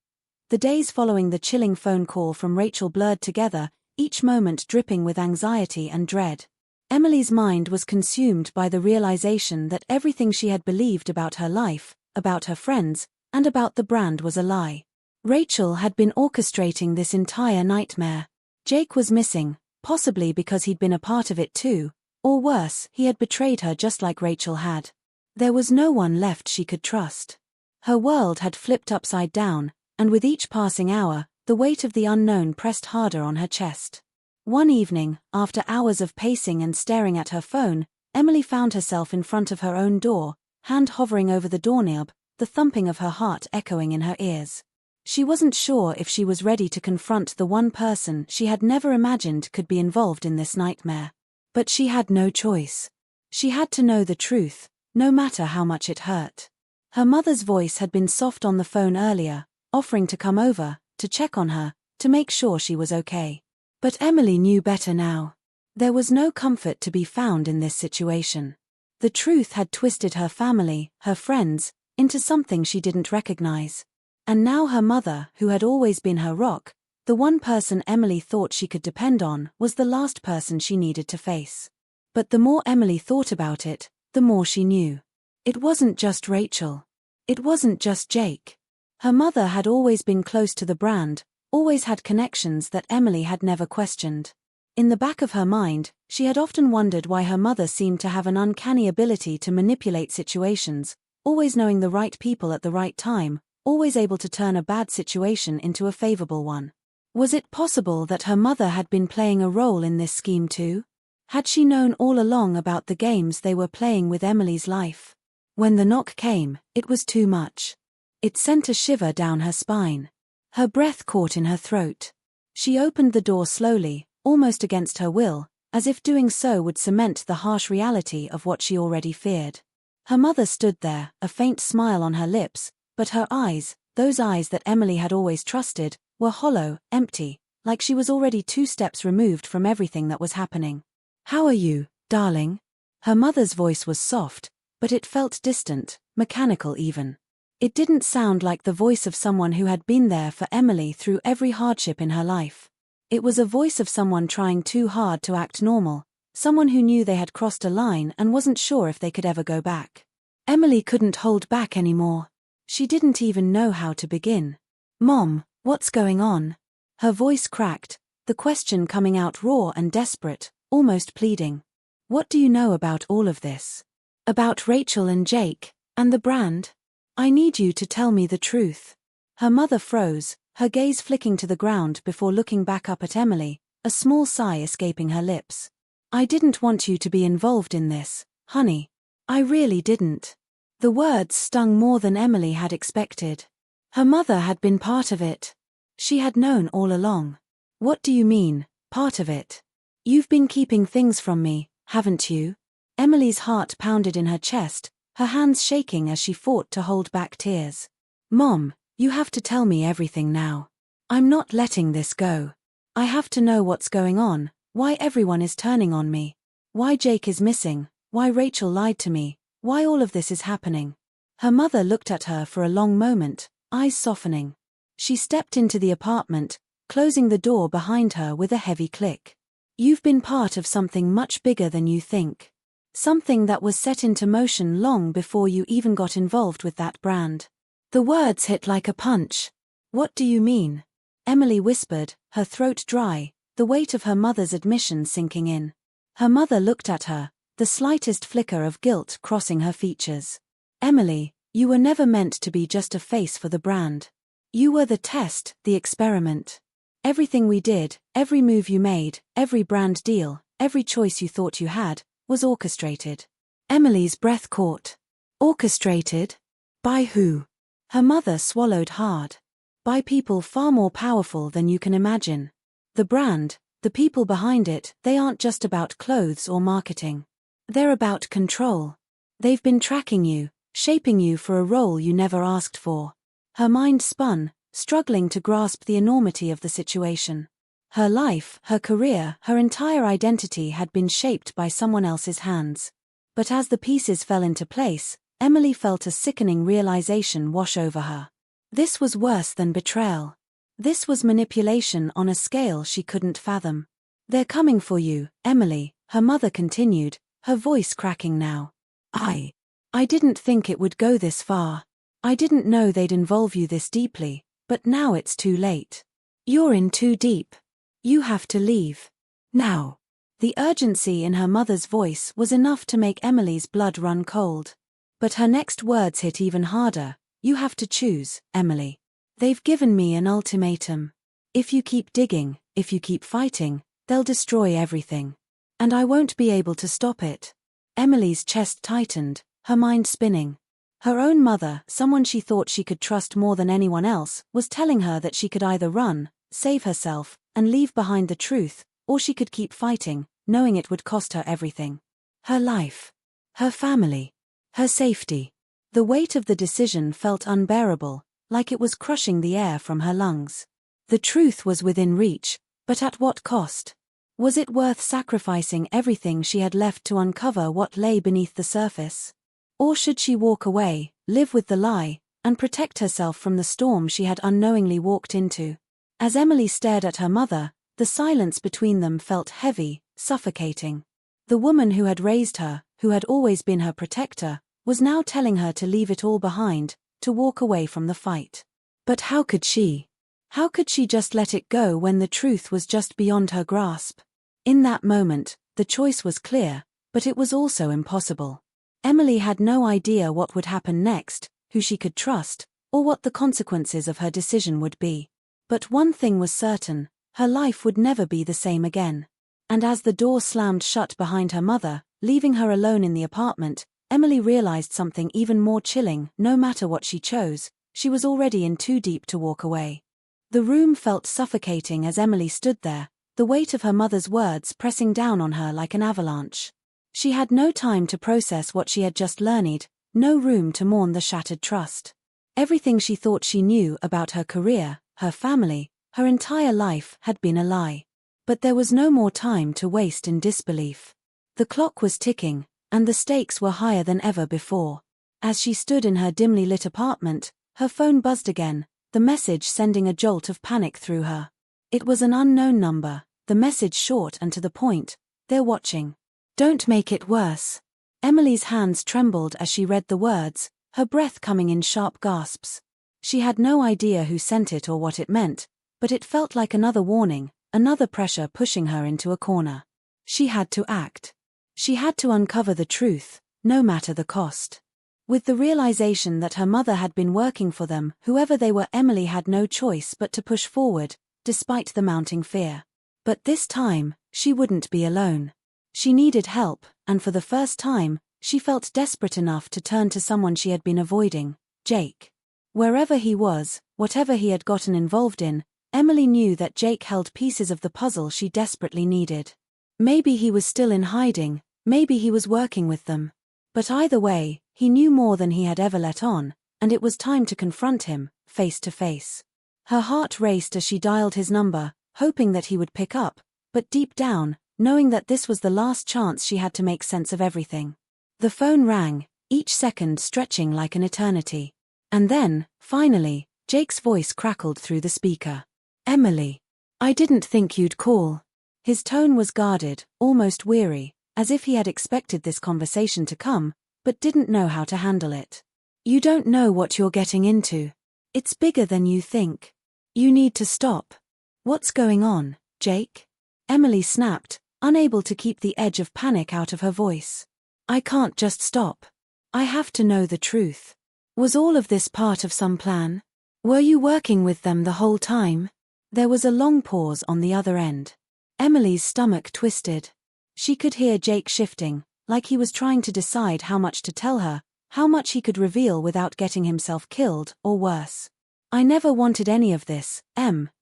Speaker 1: The days following the chilling phone call from Rachel blurred together, each moment dripping with anxiety and dread. Emily's mind was consumed by the realization that everything she had believed about her life, about her friends, and about the brand was a lie. Rachel had been orchestrating this entire nightmare. Jake was missing, possibly because he'd been a part of it too, or worse, he had betrayed her just like Rachel had. There was no one left she could trust. Her world had flipped upside down, and with each passing hour, the weight of the unknown pressed harder on her chest. One evening, after hours of pacing and staring at her phone, Emily found herself in front of her own door, hand hovering over the doorknob, the thumping of her heart echoing in her ears. She wasn't sure if she was ready to confront the one person she had never imagined could be involved in this nightmare. But she had no choice. She had to know the truth, no matter how much it hurt. Her mother's voice had been soft on the phone earlier, offering to come over, to check on her, to make sure she was okay. But Emily knew better now. There was no comfort to be found in this situation. The truth had twisted her family, her friends, into something she didn't recognize. And now her mother, who had always been her rock, the one person Emily thought she could depend on, was the last person she needed to face. But the more Emily thought about it, the more she knew. It wasn't just Rachel. It wasn't just Jake. Her mother had always been close to the brand, always had connections that Emily had never questioned. In the back of her mind, she had often wondered why her mother seemed to have an uncanny ability to manipulate situations, always knowing the right people at the right time, always able to turn a bad situation into a favorable one. Was it possible that her mother had been playing a role in this scheme too? Had she known all along about the games they were playing with Emily's life? When the knock came, it was too much. It sent a shiver down her spine. Her breath caught in her throat. She opened the door slowly, almost against her will, as if doing so would cement the harsh reality of what she already feared. Her mother stood there, a faint smile on her lips, But her eyes, those eyes that Emily had always trusted, were hollow, empty, like she was already 2 steps removed from everything that was happening. "How are you, darling?" Her mother's voice was soft, but it felt distant, mechanical even. It didn't sound like the voice of someone who had been there for Emily through every hardship in her life. It was a voice of someone trying too hard to act normal, someone who knew they had crossed a line and wasn't sure if they could ever go back. Emily couldn't hold back anymore. She didn't even know how to begin. "Mom, what's going on?" Her voice cracked, the question coming out raw and desperate, almost pleading. "What do you know about all of this? About Rachel and Jake, and the brand? I need you to tell me the truth." Her mother froze, her gaze flicking to the ground before looking back up at Emily, a small sigh escaping her lips. "I didn't want you to be involved in this, honey. I really didn't." The words stung more than Emily had expected. Her mother had been part of it. She had known all along. "What do you mean, part of it? You've been keeping things from me, haven't you?" Emily's heart pounded in her chest, her hands shaking as she fought to hold back tears. "Mom, you have to tell me everything now. I'm not letting this go. I have to know what's going on, why everyone is turning on me, why Jake is missing, why Rachel lied to me, why all of this is happening." Her mother looked at her for a long moment, eyes softening. She stepped into the apartment, closing the door behind her with a heavy click. "You've been part of something much bigger than you think. Something that was set into motion long before you even got involved with that brand." The words hit like a punch. "What do you mean?" Emily whispered, her throat dry, the weight of her mother's admission sinking in. Her mother looked at her, the slightest flicker of guilt crossing her features. "Emily, you were never meant to be just a face for the brand. You were the test, the experiment. Everything we did, every move you made, every brand deal, every choice you thought you had, was orchestrated." Emily's breath caught. Orchestrated? By who? Her mother swallowed hard. By people far more powerful than you can imagine. The brand, the people behind it, they aren't just about clothes or marketing. They're about control. They've been tracking you, shaping you for a role you never asked for. Her mind spun, struggling to grasp the enormity of the situation. Her life, her career, her entire identity had been shaped by someone else's hands. But as the pieces fell into place, Emily felt a sickening realization wash over her. This was worse than betrayal. This was manipulation on a scale she couldn't fathom. "They're coming for you, Emily," her mother continued, her voice cracking now. I didn't think it would go this far. I didn't know they'd involve you this deeply, but now it's too late. You're in too deep. You have to leave. Now." The urgency in her mother's voice was enough to make Emily's blood run cold. But her next words hit even harder. "You have to choose, Emily. They've given me an ultimatum. If you keep digging, if you keep fighting, they'll destroy everything. And I won't be able to stop it." Emily's chest tightened, her mind spinning. Her own mother, someone she thought she could trust more than anyone else, was telling her that she could either run, save herself, and leave behind the truth, or she could keep fighting, knowing it would cost her everything. Her life. Her family. Her safety. The weight of the decision felt unbearable, like it was crushing the air from her lungs. The truth was within reach, but at what cost? Was it worth sacrificing everything she had left to uncover what lay beneath the surface? Or should she walk away, live with the lie, and protect herself from the storm she had unknowingly walked into? As Emily stared at her mother, the silence between them felt heavy, suffocating. The woman who had raised her, who had always been her protector, was now telling her to leave it all behind, to walk away from the fight. But how could she? How could she just let it go when the truth was just beyond her grasp? In that moment, the choice was clear, but it was also impossible. Emily had no idea what would happen next, who she could trust, or what the consequences of her decision would be. But one thing was certain, her life would never be the same again. And as the door slammed shut behind her mother, leaving her alone in the apartment, Emily realized something even more chilling. No matter what she chose, she was already in too deep to walk away. The room felt suffocating as Emily stood there, the weight of her mother's words pressing down on her like an avalanche. She had no time to process what she had just learned, no room to mourn the shattered trust. Everything she thought she knew about her career, her family, her entire life had been a lie. But there was no more time to waste in disbelief. The clock was ticking, and the stakes were higher than ever before. As she stood in her dimly lit apartment, her phone buzzed again, the message sending a jolt of panic through her. It was an unknown number, the message short and to the point. "They're watching. Don't make it worse." Emily's hands trembled as she read the words, her breath coming in sharp gasps. She had no idea who sent it or what it meant, but it felt like another warning, another pressure pushing her into a corner. She had to act. She had to uncover the truth, no matter the cost. With the realization that her mother had been working for them, whoever they were, Emily had no choice but to push forward, despite the mounting fear. But this time, she wouldn't be alone. She needed help, and for the first time, she felt desperate enough to turn to someone she had been avoiding, Jake. Wherever he was, whatever he had gotten involved in, Emily knew that Jake held pieces of the puzzle she desperately needed. Maybe he was still in hiding, maybe he was working with them. But either way, he knew more than he had ever let on, and it was time to confront him, face to face. Her heart raced as she dialed his number, hoping that he would pick up, but deep down, knowing that this was the last chance she had to make sense of everything. The phone rang, each second stretching like an eternity. And then, finally, Jake's voice crackled through the speaker. "Emily. I didn't think you'd call." His tone was guarded, almost weary, as if he had expected this conversation to come, but didn't know how to handle it. "You don't know what you're getting into. It's bigger than you think. You need to stop." "What's going on, Jake?" Emily snapped, unable to keep the edge of panic out of her voice. "I can't just stop. I have to know the truth. Was all of this part of some plan? Were you working with them the whole time?" There was a long pause on the other end. Emily's stomach twisted. She could hear Jake shifting, like he was trying to decide how much to tell her, how much he could reveal without getting himself killed, or worse. "I never wanted any of this,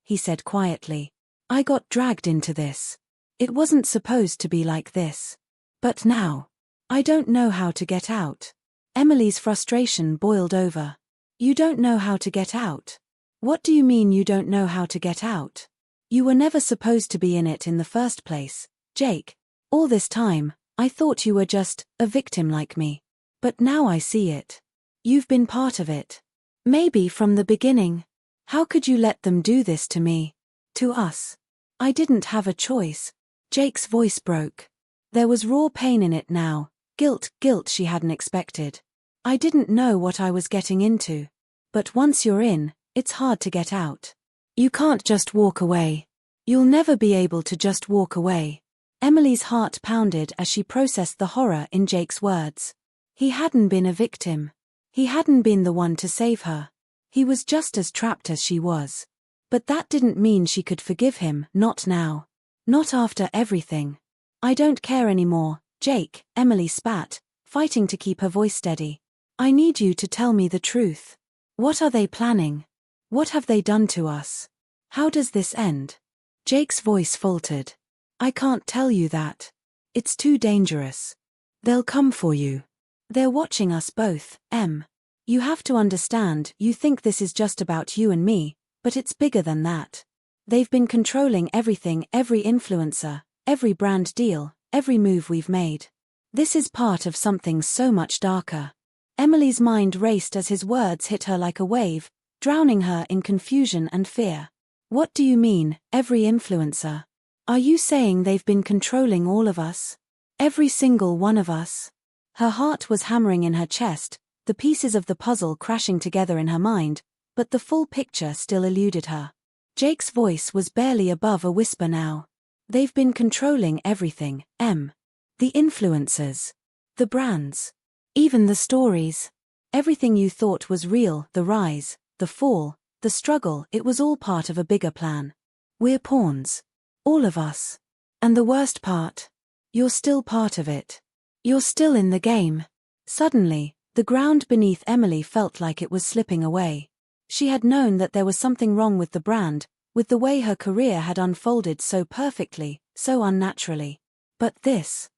Speaker 1: he said quietly. "I got dragged into this. It wasn't supposed to be like this. But now, I don't know how to get out." Emily's frustration boiled over. "You don't know how to get out? What do you mean you don't know how to get out? You were never supposed to be in it in the first place, Jake. All this time, I thought you were just a victim like me. But now I see it. You've been part of it. Maybe from the beginning. How could you let them do this to me? To us? I didn't have a choice." Jake's voice broke. There was raw pain in it now, guilt she hadn't expected. "I didn't know what I was getting into. But once you're in, it's hard to get out. You can't just walk away. You'll never be able to just walk away." Emily's heart pounded as she processed the horror in Jake's words. He hadn't been a victim. He hadn't been the one to save her. He was just as trapped as she was. But that didn't mean she could forgive him, not now. Not after everything. "I don't care anymore, Jake," Emily spat, fighting to keep her voice steady. "I need you to tell me the truth. What are they planning? What have they done to us? How does this end?" Jake's voice faltered. "I can't tell you that. It's too dangerous. They'll come for you. They're watching us both, Em. You have to understand, you think this is just about you and me, but it's bigger than that. They've been controlling everything, every influencer, every brand deal, every move we've made. This is part of something so much darker." Emily's mind raced as his words hit her like a wave, drowning her in confusion and fear. "What do you mean, every influencer? Are you saying they've been controlling all of us? Every single one of us?" Her heart was hammering in her chest, the pieces of the puzzle crashing together in her mind, but the full picture still eluded her. Jake's voice was barely above a whisper now. "They've been controlling everything, Em. The influencers. The brands. Even the stories. Everything you thought was real, the rise, the fall, the struggle, it was all part of a bigger plan. We're pawns. All of us. And the worst part? You're still part of it. You're still in the game." Suddenly, the ground beneath Emily felt like it was slipping away. She had known that there was something wrong with the brand, with the way her career had unfolded so perfectly, so unnaturally. But this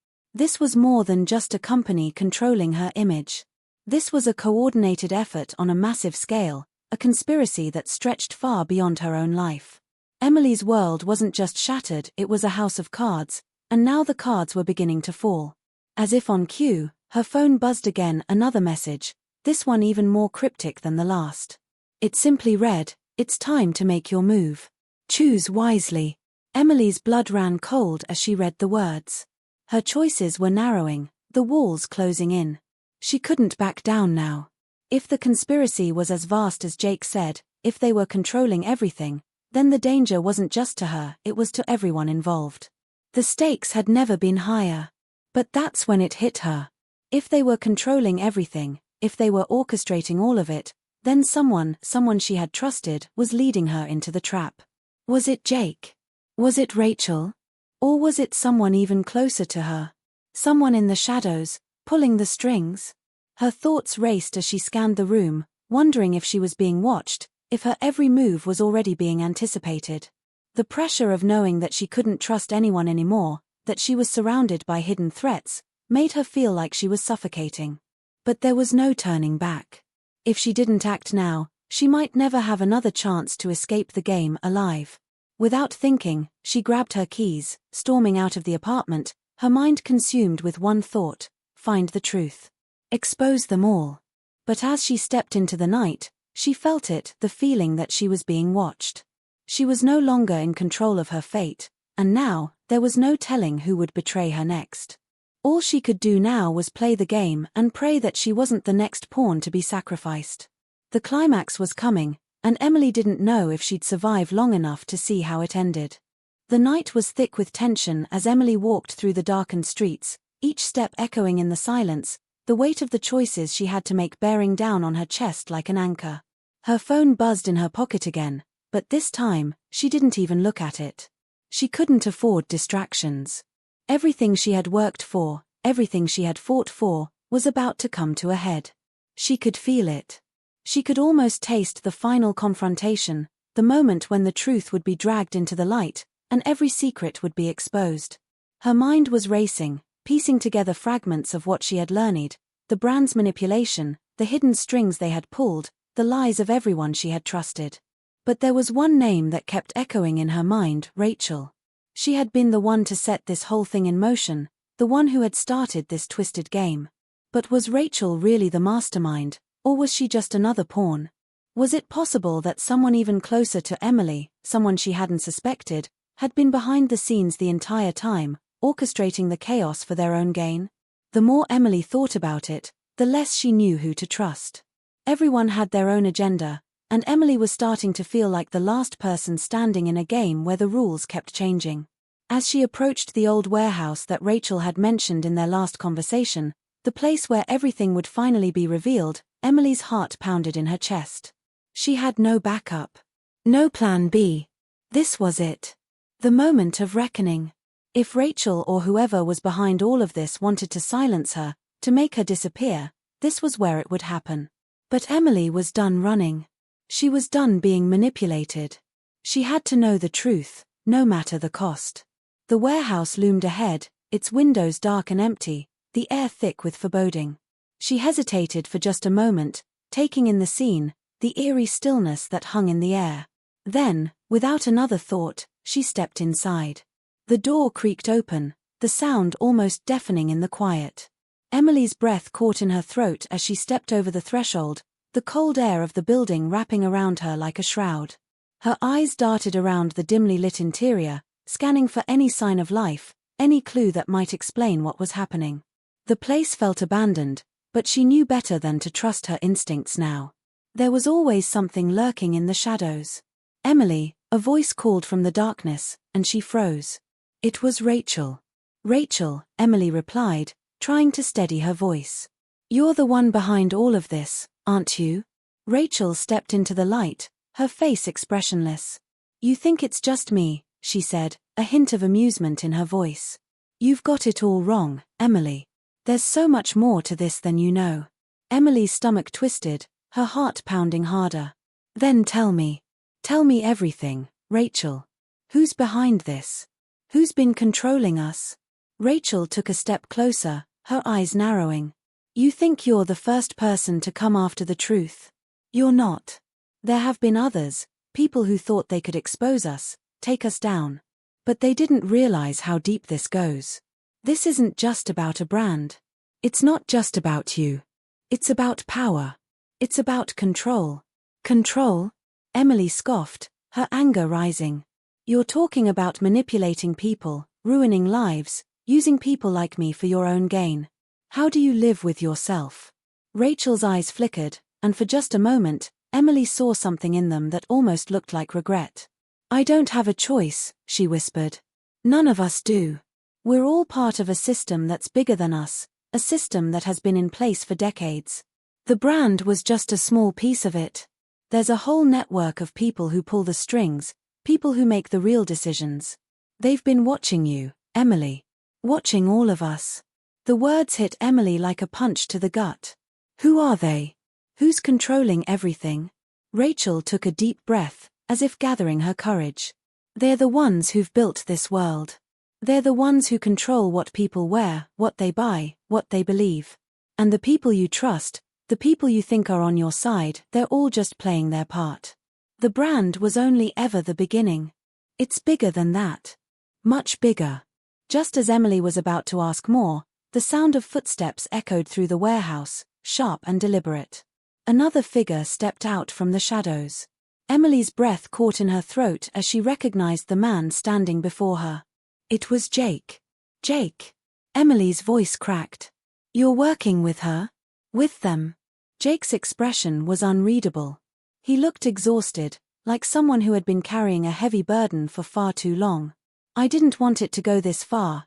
Speaker 1: was more than just a company controlling her image. This was a coordinated effort on a massive scale, a conspiracy that stretched far beyond her own life. Emily's world wasn't just shattered, it was a house of cards, and now the cards were beginning to fall. As if on cue, her phone buzzed again, another message, this one even more cryptic than the last. It simply read, "It's time to make your move. Choose wisely." Emily's blood ran cold as she read the words. Her choices were narrowing, the walls closing in. She couldn't back down now. If the conspiracy was as vast as Jake said, if they were controlling everything, then the danger wasn't just to her, it was to everyone involved. The stakes had never been higher. But that's when it hit her. If they were controlling everything, if they were orchestrating all of it, then someone she had trusted, was leading her into the trap. Was it Jake? Was it Rachel? Or was it someone even closer to her? Someone in the shadows, pulling the strings? Her thoughts raced as she scanned the room, wondering if she was being watched, if her every move was already being anticipated. The pressure of knowing that she couldn't trust anyone anymore, that she was surrounded by hidden threats, made her feel like she was suffocating. But there was no turning back. If she didn't act now, she might never have another chance to escape the game alive. Without thinking, she grabbed her keys, storming out of the apartment, her mind consumed with one thought: find the truth. Expose them all. But as she stepped into the night, she felt it, the feeling that she was being watched. She was no longer in control of her fate, and now, there was no telling who would betray her next. All she could do now was play the game and pray that she wasn't the next pawn to be sacrificed. The climax was coming, and Emily didn't know if she'd survive long enough to see how it ended. The night was thick with tension as Emily walked through the darkened streets, each step echoing in the silence, the weight of the choices she had to make bearing down on her chest like an anchor. Her phone buzzed in her pocket again, but this time, she didn't even look at it. She couldn't afford distractions. Everything she had worked for, everything she had fought for, was about to come to a head. She could feel it. She could almost taste the final confrontation, the moment when the truth would be dragged into the light, and every secret would be exposed. Her mind was racing, piecing together fragments of what she had learned, the brand's manipulation, the hidden strings they had pulled, the lies of everyone she had trusted. But there was one name that kept echoing in her mind: Rachel. She had been the one to set this whole thing in motion, the one who had started this twisted game. But was Rachel really the mastermind, or was she just another pawn? Was it possible that someone even closer to Emily, someone she hadn't suspected, had been behind the scenes the entire time, orchestrating the chaos for their own gain? The more Emily thought about it, the less she knew who to trust. Everyone had their own agenda, and Emily was starting to feel like the last person standing in a game where the rules kept changing. As she approached the old warehouse that Rachel had mentioned in their last conversation, the place where everything would finally be revealed, Emily's heart pounded in her chest. She had no backup. No plan B. This was it. The moment of reckoning. If Rachel or whoever was behind all of this wanted to silence her, to make her disappear, this was where it would happen. But Emily was done running. She was done being manipulated. She had to know the truth, no matter the cost. The warehouse loomed ahead, its windows dark and empty, the air thick with foreboding. She hesitated for just a moment, taking in the scene, the eerie stillness that hung in the air. Then, without another thought, she stepped inside. The door creaked open, the sound almost deafening in the quiet. Emily's breath caught in her throat as she stepped over the threshold, the cold air of the building wrapping around her like a shroud. Her eyes darted around the dimly lit interior, scanning for any sign of life, any clue that might explain what was happening. The place felt abandoned, but she knew better than to trust her instincts now. There was always something lurking in the shadows. "Emily," a voice called from the darkness, and she froze. It was Rachel. "Rachel," Emily replied, trying to steady her voice. "You're the one behind all of this, aren't you?" Rachel stepped into the light, her face expressionless. "You think it's just me," she said, a hint of amusement in her voice. "You've got it all wrong, Emily. There's so much more to this than you know." Emily's stomach twisted, her heart pounding harder. "Then tell me. Tell me everything, Rachel. Who's behind this? Who's been controlling us?" Rachel took a step closer, her eyes narrowing. You think you're the first person to come after the truth. You're not. There have been others, people who thought they could expose us, take us down. But they didn't realize how deep this goes. This isn't just about a brand. It's not just about you. It's about power. It's about control. Control? Emily scoffed, her anger rising. You're talking about manipulating people, ruining lives, using people like me for your own gain. How do you live with yourself? Rachel's eyes flickered, and for just a moment, Emily saw something in them that almost looked like regret. I don't have a choice, she whispered. None of us do. We're all part of a system that's bigger than us, a system that has been in place for decades. The brand was just a small piece of it. There's a whole network of people who pull the strings, people who make the real decisions. They've been watching you, Emily. Watching all of us. The words hit Emily like a punch to the gut. Who are they? Who's controlling everything? Rachel took a deep breath, as if gathering her courage. They're the ones who've built this world. They're the ones who control what people wear, what they buy, what they believe. And the people you trust, the people you think are on your side, they're all just playing their part. The brand was only ever the beginning. It's bigger than that. Much bigger. Just as Emily was about to ask more, the sound of footsteps echoed through the warehouse, sharp and deliberate. Another figure stepped out from the shadows. Emily's breath caught in her throat as she recognized the man standing before her. It was Jake. Jake. Emily's voice cracked. You're working with her? With them? Jake's expression was unreadable. He looked exhausted, like someone who had been carrying a heavy burden for far too long. I didn't want it to go this far,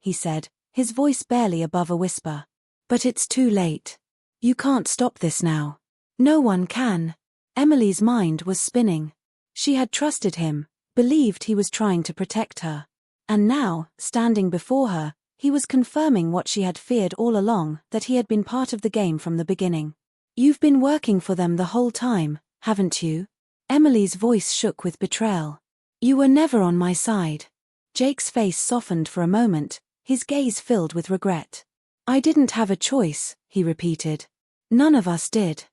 Speaker 1: he said, his voice barely above a whisper. But it's too late. You can't stop this now. No one can. Emily's mind was spinning. She had trusted him, believed he was trying to protect her. And now, standing before her, he was confirming what she had feared all along, that he had been part of the game from the beginning. You've been working for them the whole time, haven't you? Emily's voice shook with betrayal. You were never on my side. Jake's face softened for a moment, his gaze filled with regret. I didn't have a choice, he repeated. None of us did.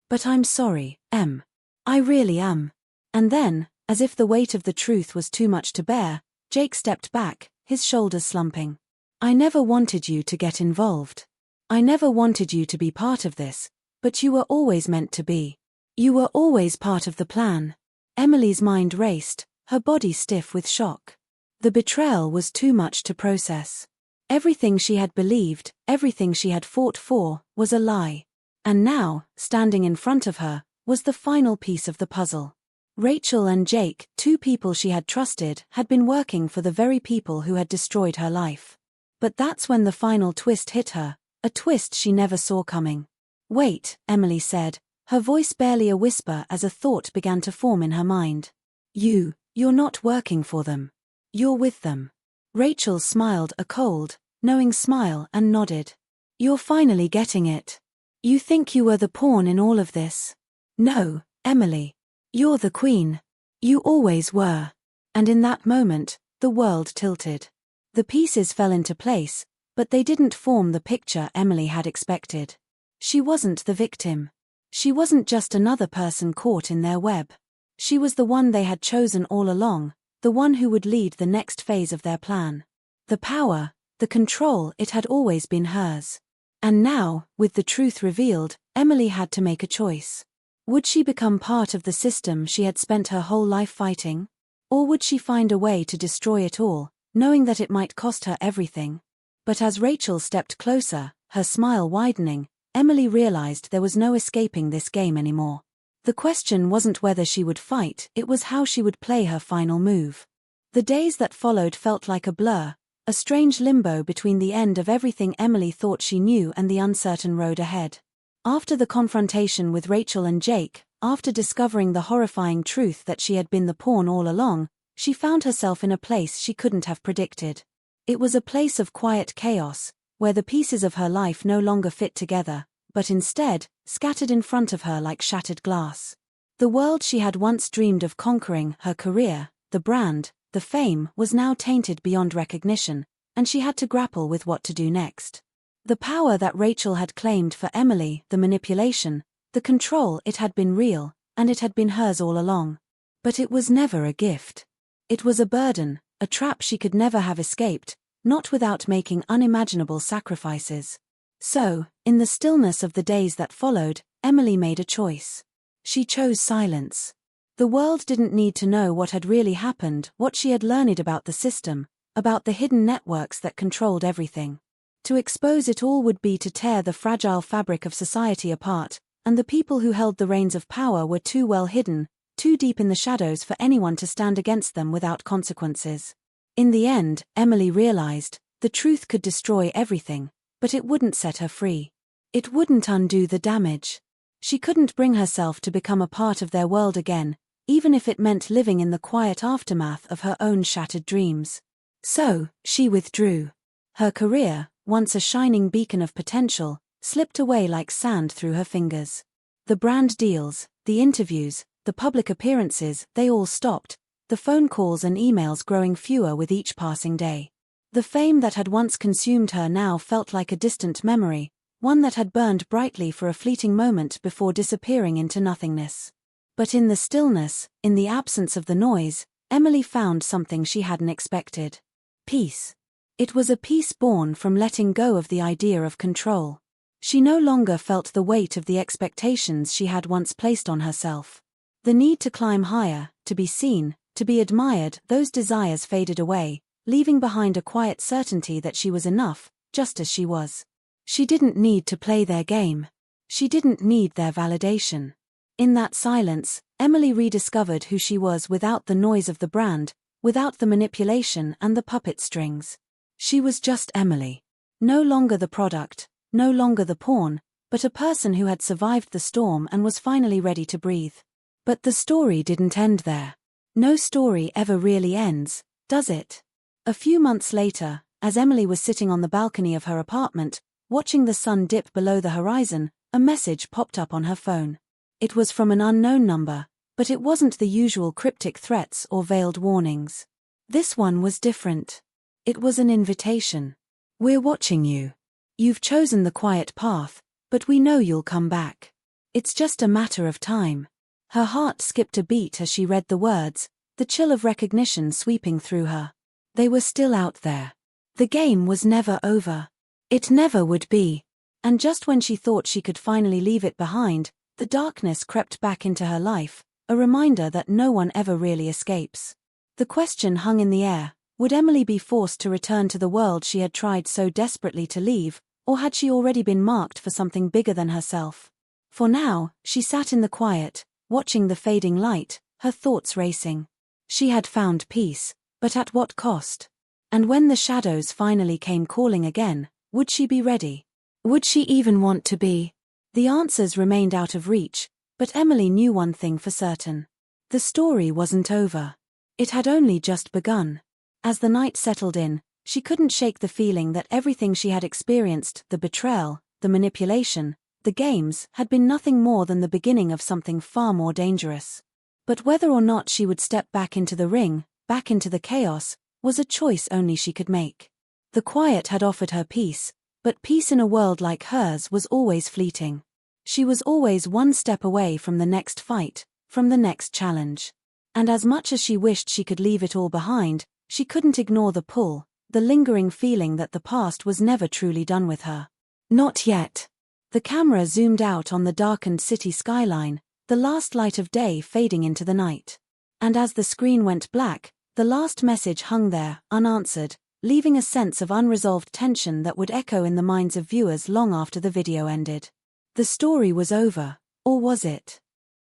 Speaker 1: But I'm sorry, Em. I really am. And then, as if the weight of the truth was too much to bear, Jake stepped back, his shoulders slumping. I never wanted you to get involved. I never wanted you to be part of this, but you were always meant to be. You were always part of the plan. Emily's mind raced, her body stiff with shock. The betrayal was too much to process. Everything she had believed, everything she had fought for, was a lie. And now, standing in front of her, was the final piece of the puzzle. Rachel and Jake, two people she had trusted, had been working for the very people who had destroyed her life. But that's when the final twist hit her, a twist she never saw coming. Wait, Emily said, her voice barely a whisper as a thought began to form in her mind. You're not working for them. You're with them. Rachel smiled a cold, knowing smile and nodded. You're finally getting it. You think you were the pawn in all of this? No, Emily. You're the queen. You always were. And in that moment, the world tilted. The pieces fell into place, but they didn't form the picture Emily had expected. She wasn't the victim. She wasn't just another person caught in their web. She was the one they had chosen all along, the one who would lead the next phase of their plan. The power, the control, it had always been hers. And now, with the truth revealed, Emily had to make a choice. Would she become part of the system she had spent her whole life fighting? Or would she find a way to destroy it all, knowing that it might cost her everything? But as Rachel stepped closer, her smile widening, Emily realized there was no escaping this game anymore. The question wasn't whether she would fight, it was how she would play her final move. The days that followed felt like a blur, a strange limbo between the end of everything Emily thought she knew and the uncertain road ahead. After the confrontation with Rachel and Jake, after discovering the horrifying truth that she had been the pawn all along, she found herself in a place she couldn't have predicted. It was a place of quiet chaos, where the pieces of her life no longer fit together, but instead, scattered in front of her like shattered glass. The world she had once dreamed of conquering, her career, the brand, the fame, was now tainted beyond recognition, and she had to grapple with what to do next. The power that Rachel had claimed for Emily, the manipulation, the control, it had been real, and it had been hers all along. But it was never a gift. It was a burden, a trap she could never have escaped, not without making unimaginable sacrifices. So, in the stillness of the days that followed, Emily made a choice. She chose silence. The world didn't need to know what had really happened, what she had learned about the system, about the hidden networks that controlled everything. To expose it all would be to tear the fragile fabric of society apart, and the people who held the reins of power were too well hidden, too deep in the shadows for anyone to stand against them without consequences. In the end, Emily realized, the truth could destroy everything, but it wouldn't set her free. It wouldn't undo the damage. She couldn't bring herself to become a part of their world again, even if it meant living in the quiet aftermath of her own shattered dreams. So, she withdrew. Her career, once a shining beacon of potential, slipped away like sand through her fingers. The brand deals, the interviews, the public appearances, they all stopped, the phone calls and emails growing fewer with each passing day. The fame that had once consumed her now felt like a distant memory, one that had burned brightly for a fleeting moment before disappearing into nothingness. But in the stillness, in the absence of the noise, Emily found something she hadn't expected. Peace. It was a peace born from letting go of the idea of control. She no longer felt the weight of the expectations she had once placed on herself. The need to climb higher, to be seen, to be admired, those desires faded away, leaving behind a quiet certainty that she was enough, just as she was. She didn't need to play their game. She didn't need their validation. In that silence, Emily rediscovered who she was without the noise of the brand, without the manipulation and the puppet strings. She was just Emily. No longer the product, no longer the pawn, but a person who had survived the storm and was finally ready to breathe. But the story didn't end there. No story ever really ends, does it? A few months later, as Emily was sitting on the balcony of her apartment, watching the sun dip below the horizon, a message popped up on her phone. It was from an unknown number, but it wasn't the usual cryptic threats or veiled warnings. This one was different. It was an invitation. We're watching you. You've chosen the quiet path, but we know you'll come back. It's just a matter of time. Her heart skipped a beat as she read the words, the chill of recognition sweeping through her. They were still out there. The game was never over. It never would be. And just when she thought she could finally leave it behind, the darkness crept back into her life, a reminder that no one ever really escapes. The question hung in the air, would Emily be forced to return to the world she had tried so desperately to leave, or had she already been marked for something bigger than herself? For now, she sat in the quiet, watching the fading light, her thoughts racing. She had found peace, but at what cost? And when the shadows finally came calling again, would she be ready? Would she even want to be? The answers remained out of reach, but Emily knew one thing for certain. The story wasn't over. It had only just begun. As the night settled in, she couldn't shake the feeling that everything she had experienced, the betrayal, the manipulation, the games, had been nothing more than the beginning of something far more dangerous. But whether or not she would step back into the ring, back into the chaos, was a choice only she could make. The quiet had offered her peace, but peace in a world like hers was always fleeting. She was always one step away from the next fight, from the next challenge. And as much as she wished she could leave it all behind, she couldn't ignore the pull, the lingering feeling that the past was never truly done with her. Not yet. The camera zoomed out on the darkened city skyline, the last light of day fading into the night. And as the screen went black, the last message hung there, unanswered, leaving a sense of unresolved tension that would echo in the minds of viewers long after the video ended. The story was over, or was it?